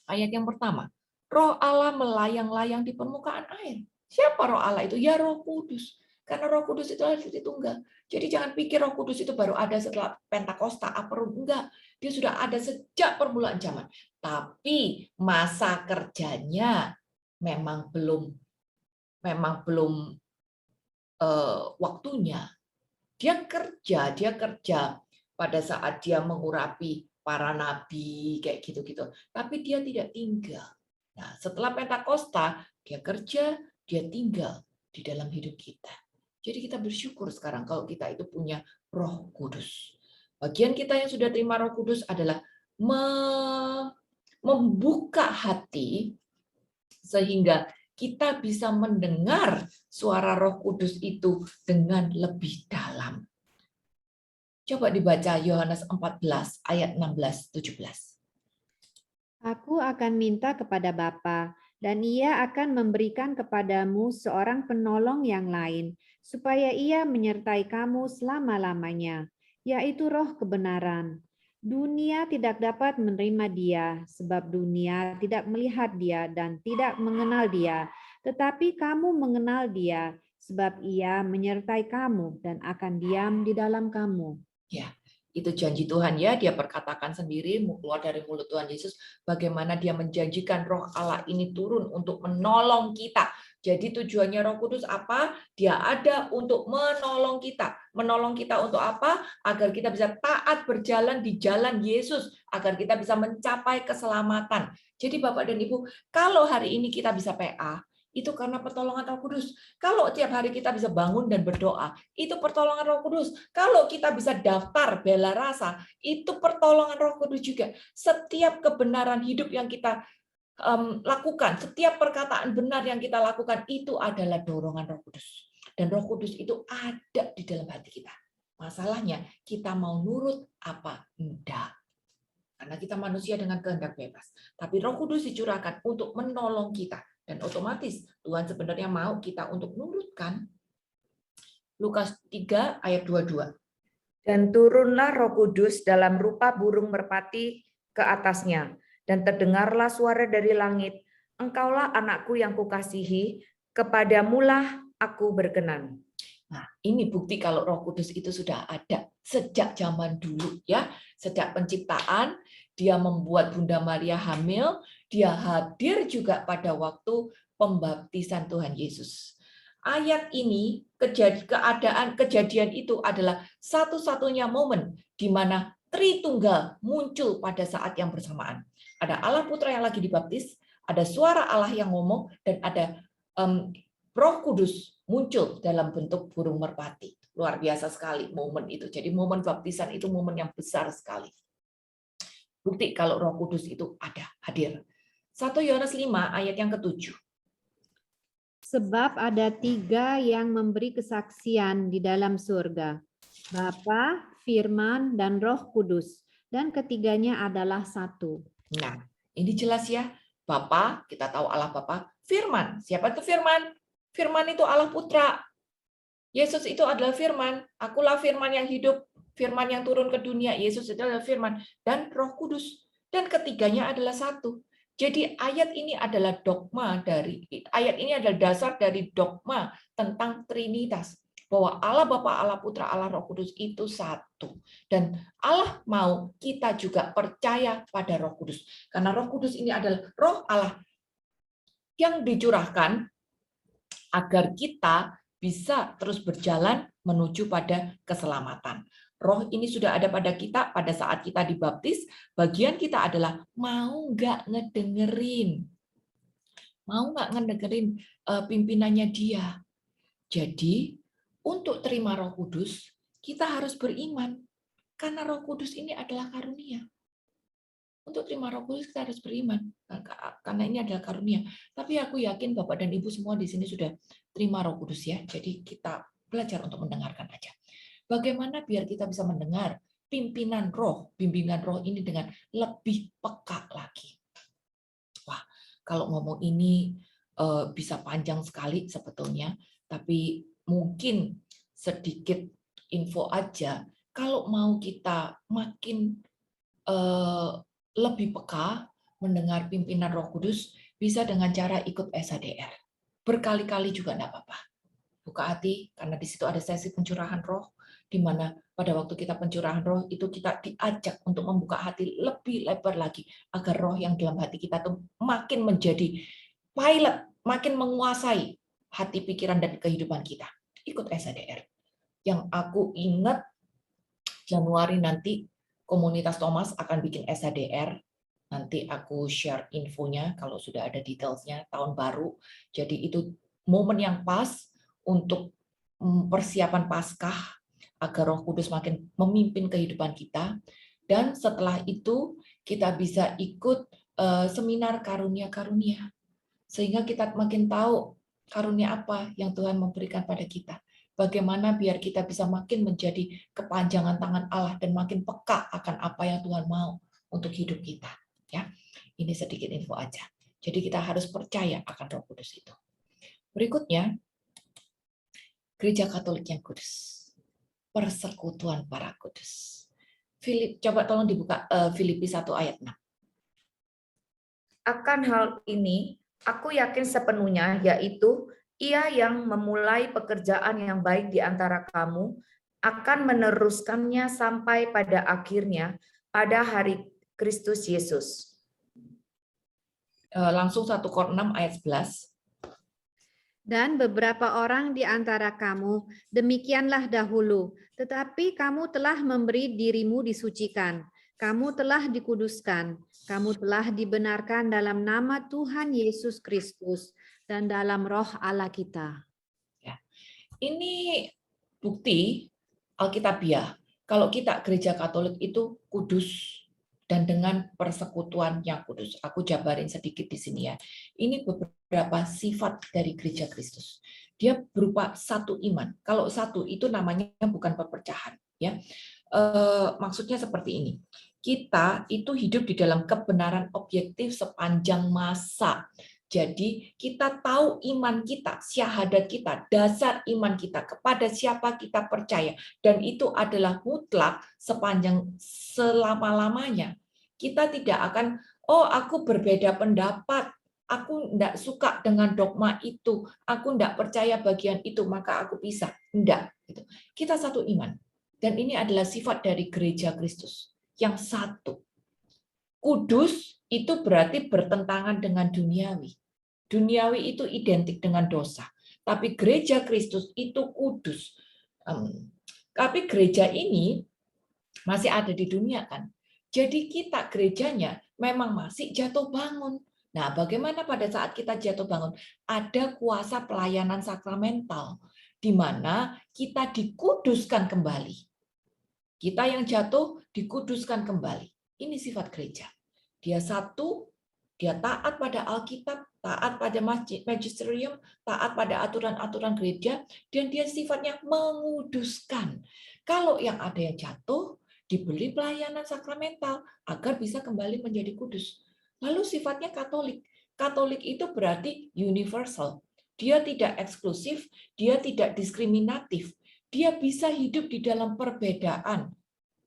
Ayat yang pertama, Roh Allah melayang-layang di permukaan air. Siapa Roh Allah itu? Ya Roh Kudus. Karena Roh Kudus itu adalah Tritunggal. Jadi jangan pikir Roh Kudus itu baru ada setelah Pentakosta. Enggak. Dia sudah ada sejak permulaan zaman. Tapi masa kerjanya memang belum waktunya. Dia kerja pada saat dia mengurapi para nabi kayak gitu-gitu. Tapi dia tidak tinggal. Nah, setelah Pentakosta, dia kerja, dia tinggal di dalam hidup kita. Jadi kita bersyukur sekarang kalau kita itu punya Roh Kudus. Bagian kita yang sudah terima Roh Kudus adalah membuka hati sehingga kita bisa mendengar suara Roh Kudus itu dengan lebih dalam. Coba dibaca Yohanes 14 ayat 16-17. Aku akan minta kepada Bapa, dan Ia akan memberikan kepadamu seorang penolong yang lain, supaya Ia menyertai kamu selama-lamanya, yaitu Roh kebenaran. Dunia tidak dapat menerima Dia, sebab dunia tidak melihat Dia dan tidak mengenal Dia. Tetapi kamu mengenal Dia, sebab Ia menyertai kamu dan akan diam di dalam kamu. Ya, itu janji Tuhan ya. Dia perkatakan sendiri, keluar dari mulut Tuhan Yesus, bagaimana Dia menjanjikan Roh Allah ini turun untuk menolong kita. Jadi tujuannya Roh Kudus apa? Dia ada untuk menolong kita. Menolong kita untuk apa? Agar kita bisa taat berjalan di jalan Yesus. agar kita bisa mencapai keselamatan. Jadi Bapak dan Ibu, kalau hari ini kita bisa PA, itu karena pertolongan Roh Kudus. Kalau tiap hari kita bisa bangun dan berdoa, itu pertolongan Roh Kudus. Kalau kita bisa daftar bela rasa, itu pertolongan Roh Kudus juga. Setiap kebenaran hidup yang kita lakukan, setiap perkataan benar yang kita lakukan, itu adalah dorongan Roh Kudus. Dan Roh Kudus itu ada di dalam hati kita. Masalahnya, kita mau nurut apa enggak. Karena kita manusia dengan kehendak bebas. Tapi Roh Kudus dicurahkan untuk menolong kita. Dan otomatis Tuhan sebenarnya mau kita untuk nurutkan. Lukas 3 ayat 22. Dan turunlah Roh Kudus dalam rupa burung merpati ke atasnya. Dan terdengarlah suara dari langit, engkaulah anakku yang kukasihi, kepadamulah aku berkenan. Nah, ini bukti kalau Roh Kudus itu sudah ada sejak zaman dulu ya. Sejak penciptaan, dia membuat Bunda Maria hamil, dia hadir juga pada waktu pembaptisan Tuhan Yesus. Ayat ini, kejadian itu adalah satu-satunya momen di mana Tritunggal muncul pada saat yang bersamaan. Ada Allah Putra yang lagi dibaptis, ada suara Allah yang ngomong, dan ada Roh Kudus muncul dalam bentuk burung merpati. Luar biasa sekali momen itu. Jadi momen baptisan itu momen yang besar sekali. Bukti kalau Roh Kudus itu ada, hadir. 1 Yohanes 5 ayat yang ke-7. Sebab ada 3 yang memberi kesaksian di dalam surga, Bapa, Firman, dan Roh Kudus, dan ketiganya adalah satu. Nah, ini jelas ya. Bapa, kita tahu Allah Bapa. Firman, siapa itu Firman? Firman itu Allah Putra. Yesus itu adalah Firman. Akulah Firman yang hidup, Firman yang turun ke dunia. Yesus itu adalah Firman. Dan Roh Kudus. Dan ketiganya adalah satu. Jadi ayat ini adalah ayat ini adalah dasar dari dogma tentang Trinitas. Bahwa Allah Bapa, Allah Putra, Allah Roh Kudus itu satu. Dan Allah mau kita juga percaya pada Roh Kudus. Karena Roh Kudus ini adalah Roh Allah yang dicurahkan agar kita bisa terus berjalan menuju pada keselamatan. Roh ini sudah ada pada kita pada saat kita dibaptis. Bagian kita adalah mau nggak ngedengerin. Mau nggak ngedengerin pimpinannya dia. Jadi, untuk terima Roh Kudus, kita harus beriman. Karena Roh Kudus ini adalah karunia. Untuk terima Roh Kudus kita harus beriman. Karena ini adalah karunia. Tapi aku yakin Bapak dan Ibu semua di sini sudah terima Roh Kudus ya. Jadi kita belajar untuk mendengarkan aja. Bagaimana biar kita bisa mendengar bimbingan roh ini dengan lebih peka lagi. Wah, kalau ngomong ini bisa panjang sekali sebetulnya, tapi mungkin sedikit info aja. Kalau mau kita makin lebih peka mendengar pimpinan Roh Kudus, bisa dengan cara ikut SHDR. Berkali-kali juga enggak apa-apa. Buka hati, karena di situ ada sesi pencurahan roh, di mana pada waktu kita pencurahan roh, itu kita diajak untuk membuka hati lebih lebar lagi, agar roh yang dalam hati kita tuh makin menjadi pilot, makin menguasai hati, pikiran, dan kehidupan kita. Ikut SHDR. Yang aku ingat, Januari nanti, Komunitas Thomas akan bikin SHDR. Nanti aku share infonya kalau sudah ada detailsnya, tahun baru. Jadi itu momen yang pas untuk persiapan Paskah agar Roh Kudus makin memimpin kehidupan kita. Dan setelah itu kita bisa ikut seminar karunia-karunia. Sehingga kita makin tahu karunia apa yang Tuhan memberikan pada kita. Bagaimana biar kita bisa makin menjadi kepanjangan tangan Allah dan makin peka akan apa yang Tuhan mau untuk hidup kita. Ya, ini sedikit info aja. Jadi kita harus percaya akan Roh Kudus itu. Berikutnya, Gereja Katolik yang kudus, persekutuan para kudus. Coba tolong dibuka Filipi 1 ayat 6. Akan hal ini, aku yakin sepenuhnya, yaitu Ia yang memulai pekerjaan yang baik di antara kamu akan meneruskannya sampai pada akhirnya pada hari Kristus Yesus. Langsung 1 Korintus 6 ayat 11. Dan beberapa orang di antara kamu demikianlah dahulu, tetapi kamu telah memberi dirimu disucikan. Kamu telah dikuduskan, kamu telah dibenarkan dalam nama Tuhan Yesus Kristus dan dalam roh Allah kita. Ya. Ini bukti Alkitabiah. Kalau kita gereja Katolik itu kudus dan dengan persekutuan yang kudus. Aku jabarin sedikit di sini ya. Ini beberapa sifat dari gereja Kristus. Dia berupa satu iman. Kalau satu itu namanya bukan perpecahan, ya. Maksudnya seperti ini. Kita itu hidup di dalam kebenaran objektif sepanjang masa. Jadi kita tahu iman kita, syahadat kita, dasar iman kita, kepada siapa kita percaya. Dan itu adalah mutlak sepanjang selama-lamanya. Kita tidak akan, oh aku berbeda pendapat, aku tidak suka dengan dogma itu, aku tidak percaya bagian itu, maka aku pisah. Tidak. Kita satu iman. Dan ini adalah sifat dari gereja Kristus. Yang satu. Kudus itu berarti bertentangan dengan duniawi. Duniawi itu identik dengan dosa. Tapi gereja Kristus itu kudus. Tapi gereja ini masih ada di dunia kan. Jadi kita gerejanya memang masih jatuh bangun. Nah, bagaimana pada saat kita jatuh bangun? Ada kuasa pelayanan sakramental di mana kita dikuduskan kembali. Kita yang jatuh dikuduskan kembali. Ini sifat gereja. Dia satu, dia taat pada Alkitab, taat pada magisterium, taat pada aturan-aturan gereja, dan dia sifatnya menguduskan. Kalau yang ada yang jatuh, diberi pelayanan sakramental agar bisa kembali menjadi kudus. Lalu sifatnya Katolik. Katolik itu berarti universal. Dia tidak eksklusif, dia tidak diskriminatif. Dia bisa hidup di dalam perbedaan.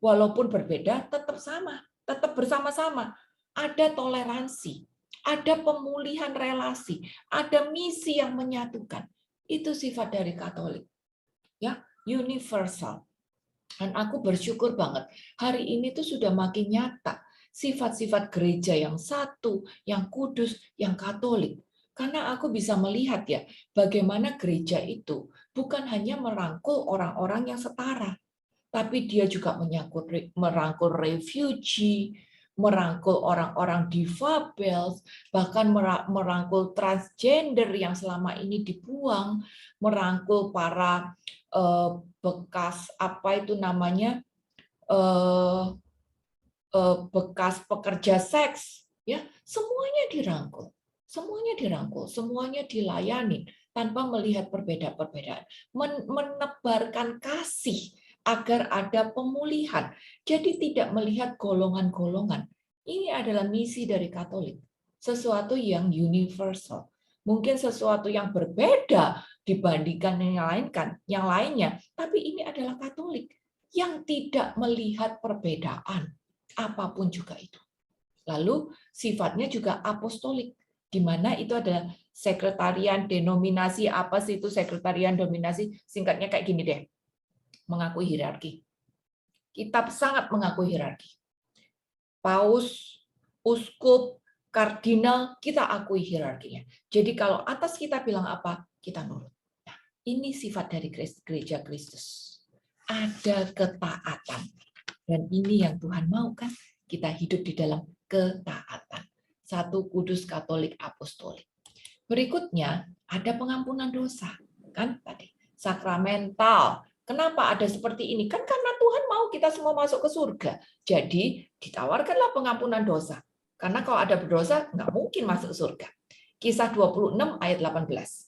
Walaupun berbeda, tetap sama, tetap bersama-sama. Ada toleransi, ada pemulihan relasi, ada misi yang menyatukan. Itu sifat dari Katolik. Ya, universal. Dan aku bersyukur banget, hari ini tuh sudah makin nyata sifat-sifat gereja yang satu, yang kudus, yang Katolik. Karena aku bisa melihat ya, bagaimana gereja itu bukan hanya merangkul orang-orang yang setara, tapi dia juga merangkul refugee, merangkul orang-orang difabel, bahkan merangkul transgender yang selama ini dibuang, merangkul para bekas apa itu namanya bekas pekerja seks, ya semuanya dirangkul. Semuanya dilayani tanpa melihat perbedaan-perbedaan, menebarkan kasih agar ada pemulihan. Jadi tidak melihat golongan-golongan. Ini adalah misi dari Katolik, sesuatu yang universal. Mungkin sesuatu yang berbeda dibandingkan yang lainnya, tapi ini adalah Katolik yang tidak melihat perbedaan apapun juga itu. Lalu sifatnya juga apostolik, di mana itu adalah sekretarian denominasi. Apa sih itu sekretarian denominasi? Singkatnya kayak gini deh, mengakui hierarki. Kita sangat mengakui hierarki. Paus, uskup, kardinal, kita akui hierarkinya. Jadi kalau atas kita bilang apa, kita nurut. Nah, ini sifat dari gereja Kristus. Ada ketaatan. Dan ini yang Tuhan mau kan, kita hidup di dalam ketaatan. Satu kudus Katolik apostolik. Berikutnya ada pengampunan dosa, kan tadi sakramental. Kenapa ada seperti ini? Kan karena Tuhan mau kita semua masuk ke surga. Jadi ditawarkanlah pengampunan dosa. Karena kalau ada berdosa nggak mungkin masuk surga. Kisah 26 ayat 18.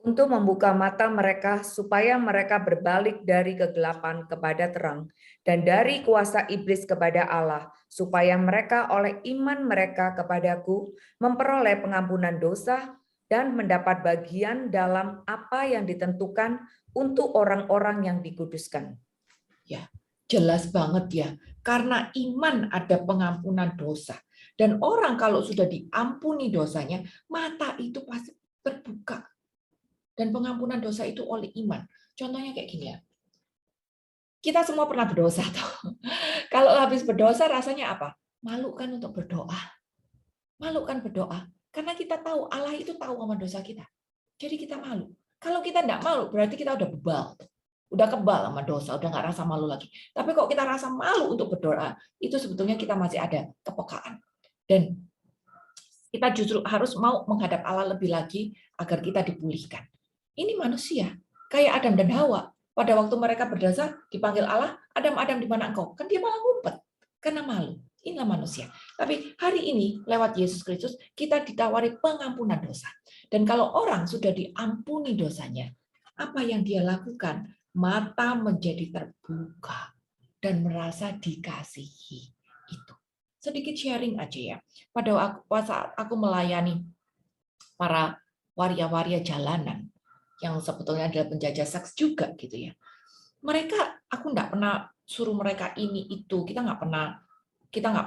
Untuk membuka mata mereka supaya mereka berbalik dari kegelapan kepada terang dan dari kuasa iblis kepada Allah, supaya mereka oleh iman mereka kepadaku memperoleh pengampunan dosa dan mendapat bagian dalam apa yang ditentukan untuk orang-orang yang dikuduskan. Ya, jelas banget ya. Karena iman ada pengampunan dosa. Dan orang kalau sudah diampuni dosanya, mata itu pasti terbuka. Dan pengampunan dosa itu oleh iman. Contohnya kayak gini ya. Kita semua pernah berdosa. Kalau habis berdosa rasanya apa? Malu kan untuk berdoa. Malu kan berdoa. Karena kita tahu Allah itu tahu sama dosa kita. Jadi kita malu. Kalau kita tidak malu berarti kita udah bebal. udah kebal sama dosa, udah nggak rasa malu lagi. Tapi kok kita rasa malu untuk berdoa, itu sebetulnya kita masih ada kepekaan. Dan kita justru harus mau menghadap Allah lebih lagi agar kita dipulihkan. Ini manusia, kayak Adam dan Hawa. Pada waktu mereka berdosa, dipanggil Allah, Adam, Adam, di mana engkau? Kan dia malah ngumpet, karena malu. Inilah manusia. Tapi hari ini, lewat Yesus Kristus, kita ditawari pengampunan dosa. Dan kalau orang sudah diampuni dosanya, apa yang dia lakukan? Mata menjadi terbuka dan merasa dikasihi. Itu. Sedikit sharing aja ya. Pada saat aku melayani para waria-waria jalanan yang sebetulnya adalah penjajah seks juga gitu ya. Mereka, aku nggak pernah suruh mereka ini itu. Kita nggak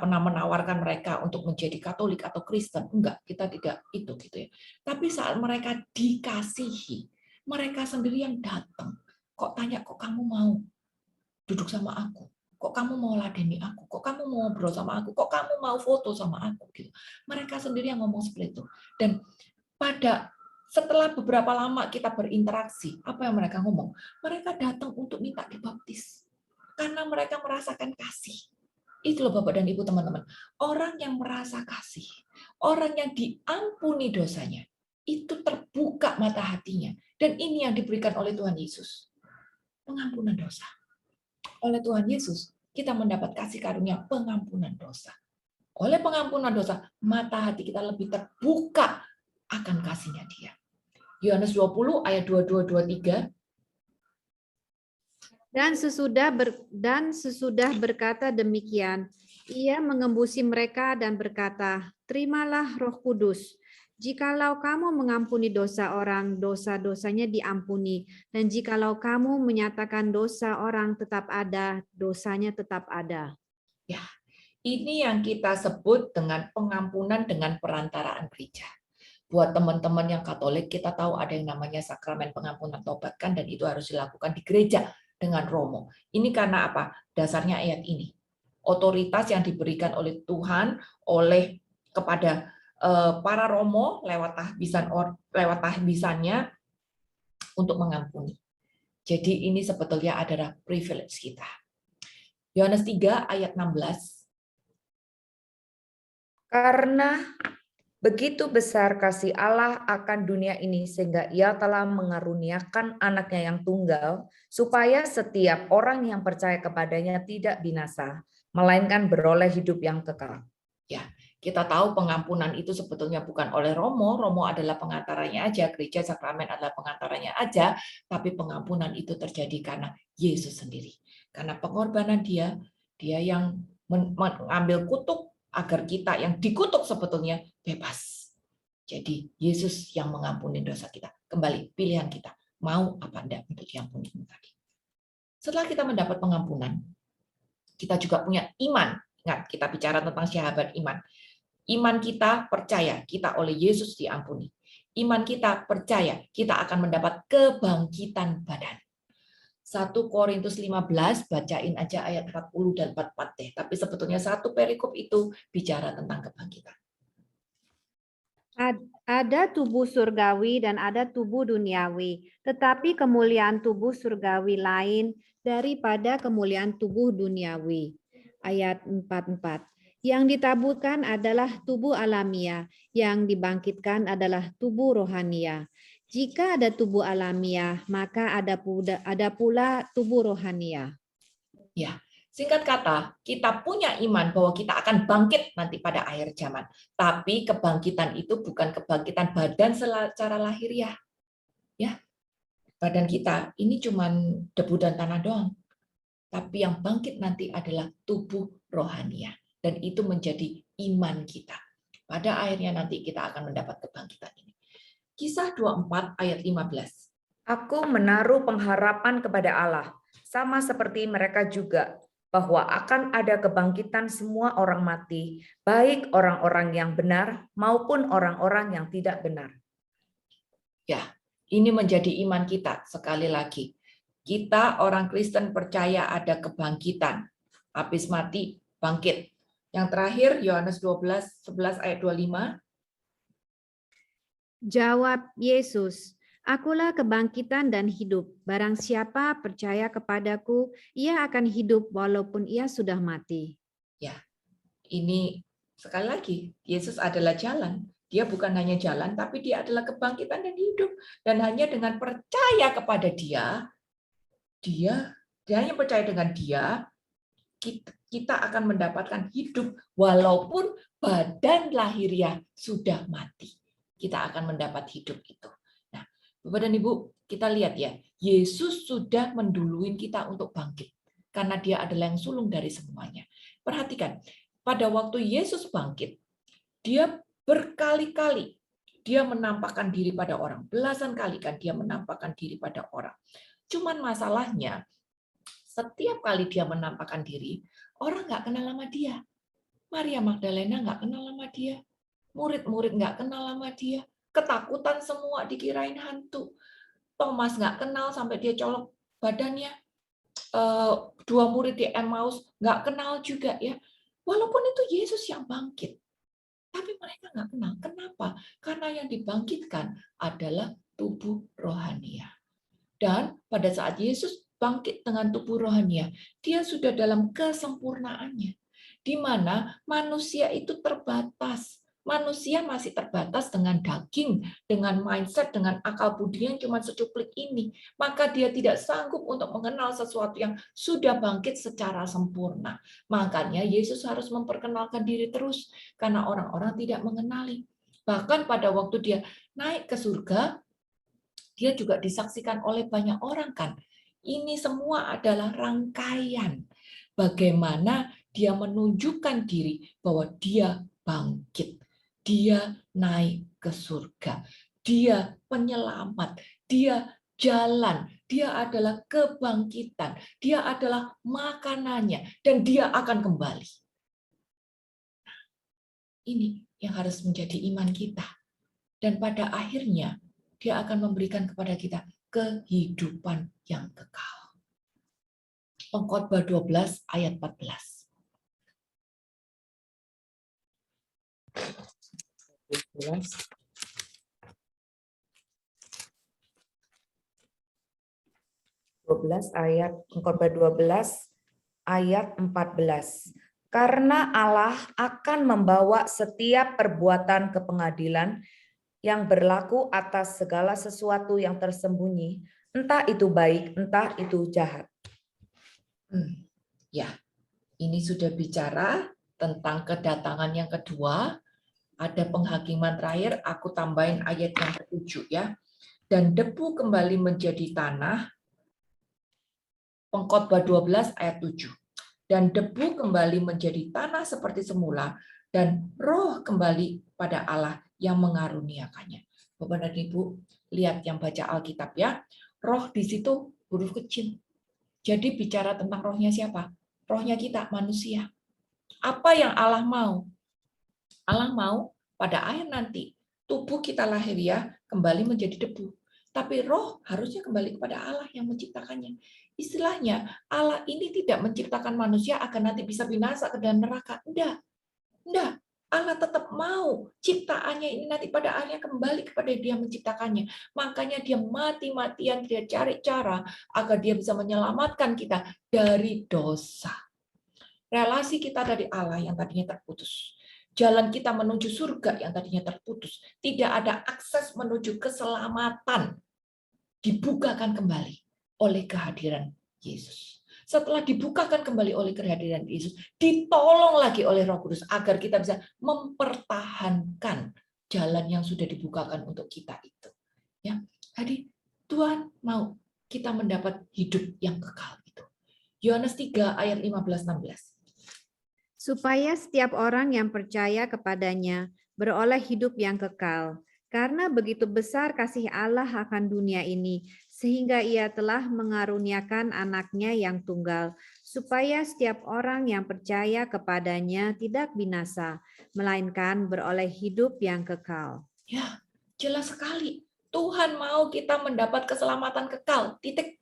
pernah menawarkan mereka untuk menjadi Katolik atau Kristen. Enggak, kita tidak itu gitu ya. Tapi saat mereka dikasihi, mereka sendiri yang datang. Kok tanya, kok kamu mau duduk sama aku? Kok kamu mau ladeni aku? Kok kamu mau ngobrol sama aku? Kok kamu mau foto sama aku? Gitu. Mereka sendiri yang ngomong seperti itu. Dan setelah beberapa lama kita berinteraksi, apa yang mereka ngomong? Mereka datang untuk minta dibaptis. Karena mereka merasakan kasih. Itu loh Bapak dan Ibu teman-teman. Orang yang merasa kasih, orang yang diampuni dosanya, itu terbuka mata hatinya. Dan ini yang diberikan oleh Tuhan Yesus. Pengampunan dosa. Oleh Tuhan Yesus, kita mendapat kasih karunia pengampunan dosa. Oleh pengampunan dosa, mata hati kita lebih terbuka akan kasihnya Dia. Yohanes 20 ayat 22-23. Dan sesudah berkata demikian, ia mengembusi mereka dan berkata, terimalah Roh Kudus. Jikalau kamu mengampuni dosa orang, dosa-dosanya diampuni. Dan jikalau kamu menyatakan dosa orang tetap ada, dosanya tetap ada. Ya, ini yang kita sebut dengan pengampunan dengan perantaraan gereja. Buat teman-teman yang Katolik, kita tahu ada yang namanya sakramen pengampunan tobat kan, dan itu harus dilakukan di gereja dengan romo. Ini karena apa? Dasarnya ayat ini. Otoritas yang diberikan oleh Tuhan kepada para romo lewat tahbisannya untuk mengampuni. Jadi ini sebetulnya adalah privilege kita. Yohanes 3 ayat 16. Karena begitu besar kasih Allah akan dunia ini sehingga Ia telah mengaruniakan anaknya yang tunggal, supaya setiap orang yang percaya kepadanya tidak binasa, melainkan beroleh hidup yang kekal. Ya, kita tahu pengampunan itu sebetulnya bukan oleh romo. Romo adalah pengantaranya aja, gereja sakramen adalah pengantaranya aja, tapi pengampunan itu terjadi karena Yesus sendiri. Karena pengorbanan Dia yang mengambil kutuk agar kita yang dikutuk sebetulnya bebas. Jadi Yesus yang mengampuni dosa kita. Kembali pilihan kita, mau apa enggak untuk diampuni tadi. Setelah kita mendapat pengampunan, kita juga punya iman. Ingat, kita bicara tentang syahadat iman. Iman kita percaya kita oleh Yesus diampuni. Iman kita percaya kita akan mendapat kebangkitan badan. 1 Korintus 15, bacain aja ayat 40 dan 44 deh. Tapi sebetulnya satu perikop itu bicara tentang kebangkitan. Ada tubuh surgawi dan ada tubuh duniawi, tetapi kemuliaan tubuh surgawi lain daripada kemuliaan tubuh duniawi. Ayat 44. Yang ditaburkan adalah tubuh alamiah, yang dibangkitkan adalah tubuh rohania. Jika ada tubuh alamiah, maka ada pula tubuh rohania. Ya, singkat kata, kita punya iman bahwa kita akan bangkit nanti pada akhir zaman. Tapi kebangkitan itu bukan kebangkitan badan secara lahiriah. Ya, badan kita ini cuma debu dan tanah doang. Tapi yang bangkit nanti adalah tubuh rohania. Dan itu menjadi iman kita. Pada akhirnya nanti kita akan mendapat kebangkitan ini. Kisah 24 ayat 15. Aku menaruh pengharapan kepada Allah, sama seperti mereka juga, bahwa akan ada kebangkitan semua orang mati, baik orang-orang yang benar maupun orang-orang yang tidak benar. Ya, ini menjadi iman kita sekali lagi. Kita orang Kristen percaya ada kebangkitan. Habis mati, bangkit. Yang terakhir, Yohanes 12, 11 ayat 25. Jawab Yesus, Akulah kebangkitan dan hidup. Barang siapa percaya kepadaku, ia akan hidup walaupun ia sudah mati. Ya, ini sekali lagi, Yesus adalah jalan. Dia bukan hanya jalan, tapi dia adalah kebangkitan dan hidup. Dan hanya dengan percaya kepada dia hanya percaya dengan dia, kita akan mendapatkan hidup walaupun badan lahiriah sudah mati. Kita akan mendapat hidup itu. Nah, Bapak dan Ibu, kita lihat ya, Yesus sudah menduluin kita untuk bangkit karena dia adalah yang sulung dari semuanya. Perhatikan, pada waktu Yesus bangkit, dia berkali-kali dia menampakkan diri pada orang, belasan kali kan dia menampakkan diri pada orang. Cuman masalahnya, setiap kali dia menampakkan diri, orang nggak kenal sama dia. Maria Magdalena nggak kenal sama dia. Murid-murid nggak kenal sama dia. Ketakutan semua, dikirain hantu. Thomas nggak kenal sampai dia colok badannya. Dua murid di Emmaus nggak kenal juga ya. Walaupun itu Yesus yang bangkit. Tapi mereka nggak kenal. Kenapa? Karena yang dibangkitkan adalah tubuh rohania. Dan pada saat Yesus bangkit dengan tubuh rohania, dia sudah dalam kesempurnaannya. Di mana manusia itu terbatas. Manusia masih terbatas dengan daging, dengan mindset, dengan akal budi yang cuma secuplik ini. Maka dia tidak sanggup untuk mengenal sesuatu yang sudah bangkit secara sempurna. Makanya Yesus harus memperkenalkan diri terus, karena orang-orang tidak mengenali. Bahkan pada waktu dia naik ke surga, dia juga disaksikan oleh banyak orang kan. Ini semua adalah rangkaian bagaimana dia menunjukkan diri bahwa dia bangkit. Dia naik ke surga. Dia penyelamat. Dia jalan. Dia adalah kebangkitan. Dia adalah makanannya. Dan dia akan kembali. Ini yang harus menjadi iman kita. Dan pada akhirnya, dia akan memberikan kepada kita kehidupan yang kekal. Pengkhotbah 12 ayat 14. 12 ayat Pengkhotbah 12 ayat 14. Karena Allah akan membawa setiap perbuatan ke pengadilan yang berlaku atas segala sesuatu yang tersembunyi, entah itu baik, entah itu jahat. Ya, ini sudah bicara tentang kedatangan yang kedua. Ada penghakiman terakhir, aku tambahin ayat yang ke-7 ya. Dan debu kembali menjadi tanah. Pengkhotbah 12 ayat 7. Dan debu kembali menjadi tanah seperti semula, dan roh kembali pada Allah yang mengaruniakannya. Bapak dan Ibu, lihat yang baca Alkitab ya. Roh di situ huruf kecil. Jadi bicara tentang rohnya siapa? Rohnya kita, manusia. Apa yang Allah mau? Allah mau pada akhir nanti tubuh kita lahiriah kembali menjadi debu. Tapi roh harusnya kembali kepada Allah yang menciptakannya. Istilahnya, Allah ini tidak menciptakan manusia agar nanti bisa binasa ke dalam neraka. Enggak. Allah tetap mau ciptaannya ini nanti pada akhirnya kembali kepada dia menciptakannya. Makanya dia mati-matian, dia cari cara agar dia bisa menyelamatkan kita dari dosa. Relasi kita dari Allah yang tadinya terputus. Jalan kita menuju surga yang tadinya terputus. Tidak ada akses menuju keselamatan. Dibukakan kembali oleh kehadiran Yesus. Setelah dibukakan kembali oleh kehadiran Yesus, ditolong lagi oleh Roh Kudus agar kita bisa mempertahankan jalan yang sudah dibukakan untuk kita itu. Ya, jadi Tuhan mau kita mendapat hidup yang kekal itu. Yohanes 3 ayat 15-16. Supaya setiap orang yang percaya kepadanya beroleh hidup yang kekal. Karena begitu besar kasih Allah akan dunia ini, sehingga ia telah mengaruniakan anaknya yang tunggal, supaya setiap orang yang percaya kepadanya tidak binasa, melainkan beroleh hidup yang kekal. Ya, jelas sekali. Tuhan mau kita mendapat keselamatan kekal. Titik.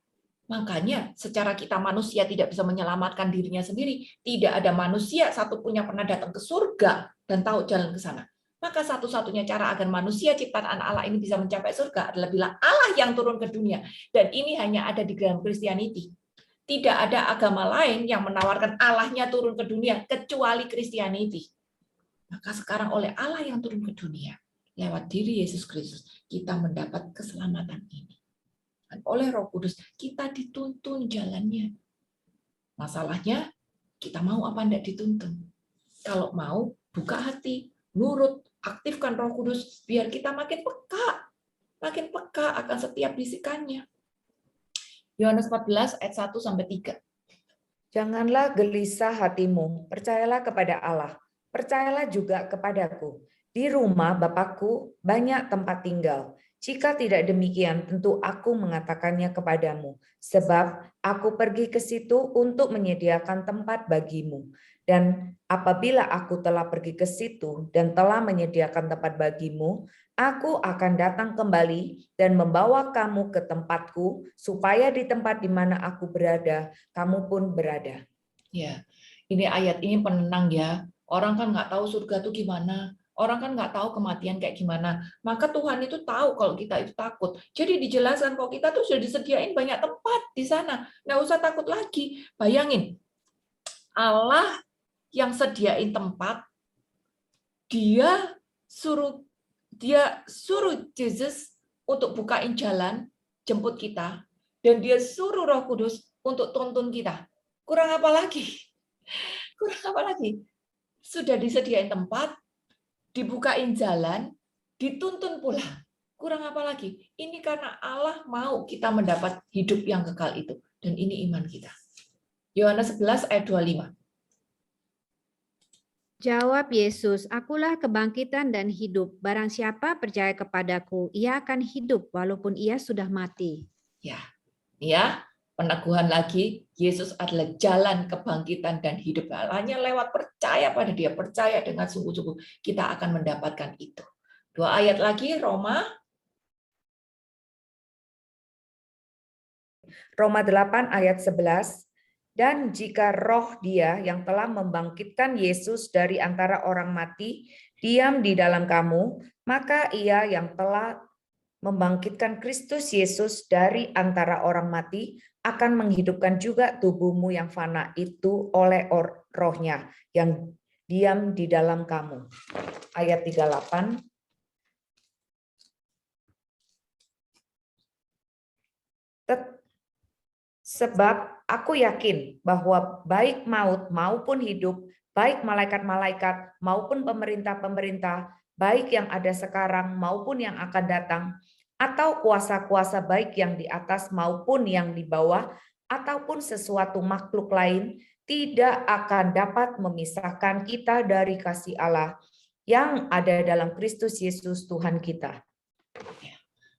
Makanya secara kita manusia tidak bisa menyelamatkan dirinya sendiri. Tidak ada manusia satupun yang pernah datang ke surga dan tahu jalan ke sana. Maka satu-satunya cara agar manusia ciptaan Allah ini bisa mencapai surga adalah bila Allah yang turun ke dunia. Dan ini hanya ada di dalam Christianity. Tidak ada agama lain yang menawarkan Allahnya turun ke dunia kecuali Christianity. Maka sekarang oleh Allah yang turun ke dunia, lewat diri Yesus Kristus, kita mendapat keselamatan ini. Dan oleh Roh Kudus, kita dituntun jalannya. Masalahnya, kita mau apa enggak dituntun? Kalau mau, buka hati, nurut, aktifkan Roh Kudus, biar kita makin peka akan setiap bisikannya. Yohanes 14 ayat 1-3. Janganlah gelisah hatimu, percayalah kepada Allah, percayalah juga kepadaku. Di rumah Bapakku banyak tempat tinggal. Jika tidak demikian, tentu aku mengatakannya kepadamu, sebab aku pergi ke situ untuk menyediakan tempat bagimu. Dan apabila aku telah pergi ke situ dan telah menyediakan tempat bagimu, aku akan datang kembali dan membawa kamu ke tempatku, supaya di tempat di mana aku berada, kamu pun berada. Ya, ini ayat ini penenang ya. Orang kan nggak tahu surga itu gimana. Orang kan nggak tahu kematian kayak gimana. Maka Tuhan itu tahu kalau kita itu takut. Jadi dijelaskan kalau kita tuh sudah disediain banyak tempat di sana. Nggak usah takut lagi. Bayangin, Allah yang sediain tempat, dia suruh Yesus untuk bukain jalan, jemput kita, dan dia suruh Roh Kudus untuk tuntun kita. Kurang apa lagi? Kurang apa lagi? Sudah disediain tempat, dibukain jalan, dituntun pulang. Kurang apa lagi? Ini karena Allah mau kita mendapat hidup yang kekal itu. Dan ini iman kita. Yohanes 11 ayat 25. Jawab Yesus, akulah kebangkitan dan hidup. Barang siapa percaya kepadaku, ia akan hidup walaupun ia sudah mati. Ya, peneguhan lagi, Yesus adalah jalan kebangkitan dan hidup. Hanya lewat percaya pada Dia, percaya dengan sungguh-sungguh, kita akan mendapatkan itu. 2 ayat lagi, Roma 8 ayat 11. Dan jika roh Dia yang telah membangkitkan Yesus dari antara orang mati diam di dalam kamu, maka Ia yang telah membangkitkan Kristus Yesus dari antara orang mati akan menghidupkan juga tubuhmu yang fana itu oleh rohnya yang diam di dalam kamu. Ayat 38. Sebab aku yakin bahwa baik maut maupun hidup, baik malaikat-malaikat maupun pemerintah-pemerintah, baik yang ada sekarang maupun yang akan datang, atau kuasa-kuasa baik yang di atas maupun yang di bawah, ataupun sesuatu makhluk lain, tidak akan dapat memisahkan kita dari kasih Allah yang ada dalam Kristus Yesus Tuhan kita.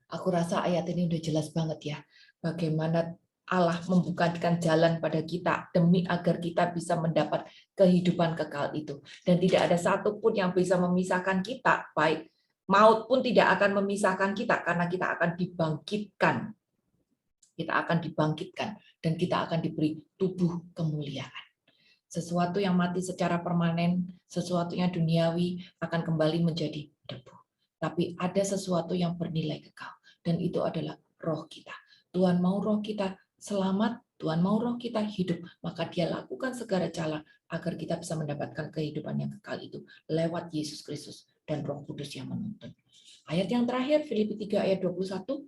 Aku rasa ayat ini udah jelas banget ya, bagaimana Allah membukakan jalan pada kita demi agar kita bisa mendapat kehidupan kekal itu. Dan tidak ada satupun yang bisa memisahkan kita, baik maut pun tidak akan memisahkan kita, karena kita akan dibangkitkan. Kita akan dibangkitkan dan kita akan diberi tubuh kemuliaan. Sesuatu yang mati secara permanen, sesuatu yang duniawi akan kembali menjadi debu. Tapi ada sesuatu yang bernilai kekal, dan itu adalah roh kita. Tuhan mau roh kita selamat, Tuhan mau roh kita hidup, maka Dia lakukan segala cara agar kita bisa mendapatkan kehidupan yang kekal itu lewat Yesus Kristus dan Roh Kudus yang menuntun. Ayat yang terakhir, Filipi 3 ayat 21.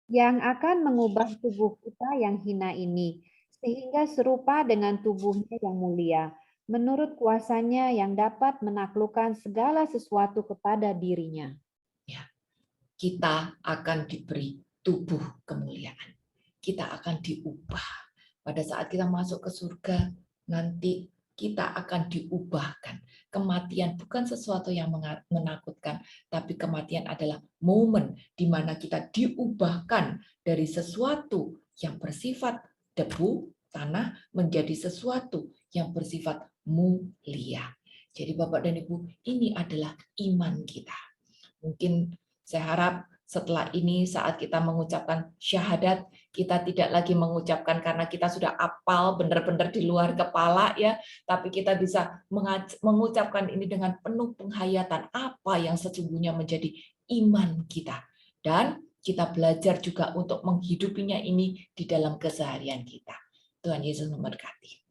Yang akan mengubah tubuh kita yang hina ini, sehingga serupa dengan tubuhnya yang mulia, menurut kuasanya yang dapat menaklukkan segala sesuatu kepada dirinya. Ya, kita akan diberi tubuh kemuliaan. Kita akan diubah. Pada saat kita masuk ke surga, nanti kita akan diubahkan. Kematian bukan sesuatu yang menakutkan, tapi kematian adalah momen di mana kita diubahkan dari sesuatu yang bersifat debu, tanah, menjadi sesuatu yang bersifat mulia. Jadi Bapak dan Ibu, ini adalah iman kita. Mungkin saya harap setelah ini saat kita mengucapkan syahadat, kita tidak lagi mengucapkan karena kita sudah apal benar-benar di luar kepala ya, tapi kita bisa mengucapkan ini dengan penuh penghayatan apa yang sesungguhnya menjadi iman kita. Dan kita belajar juga untuk menghidupinya ini di dalam keseharian kita. Tuhan Yesus memberkati.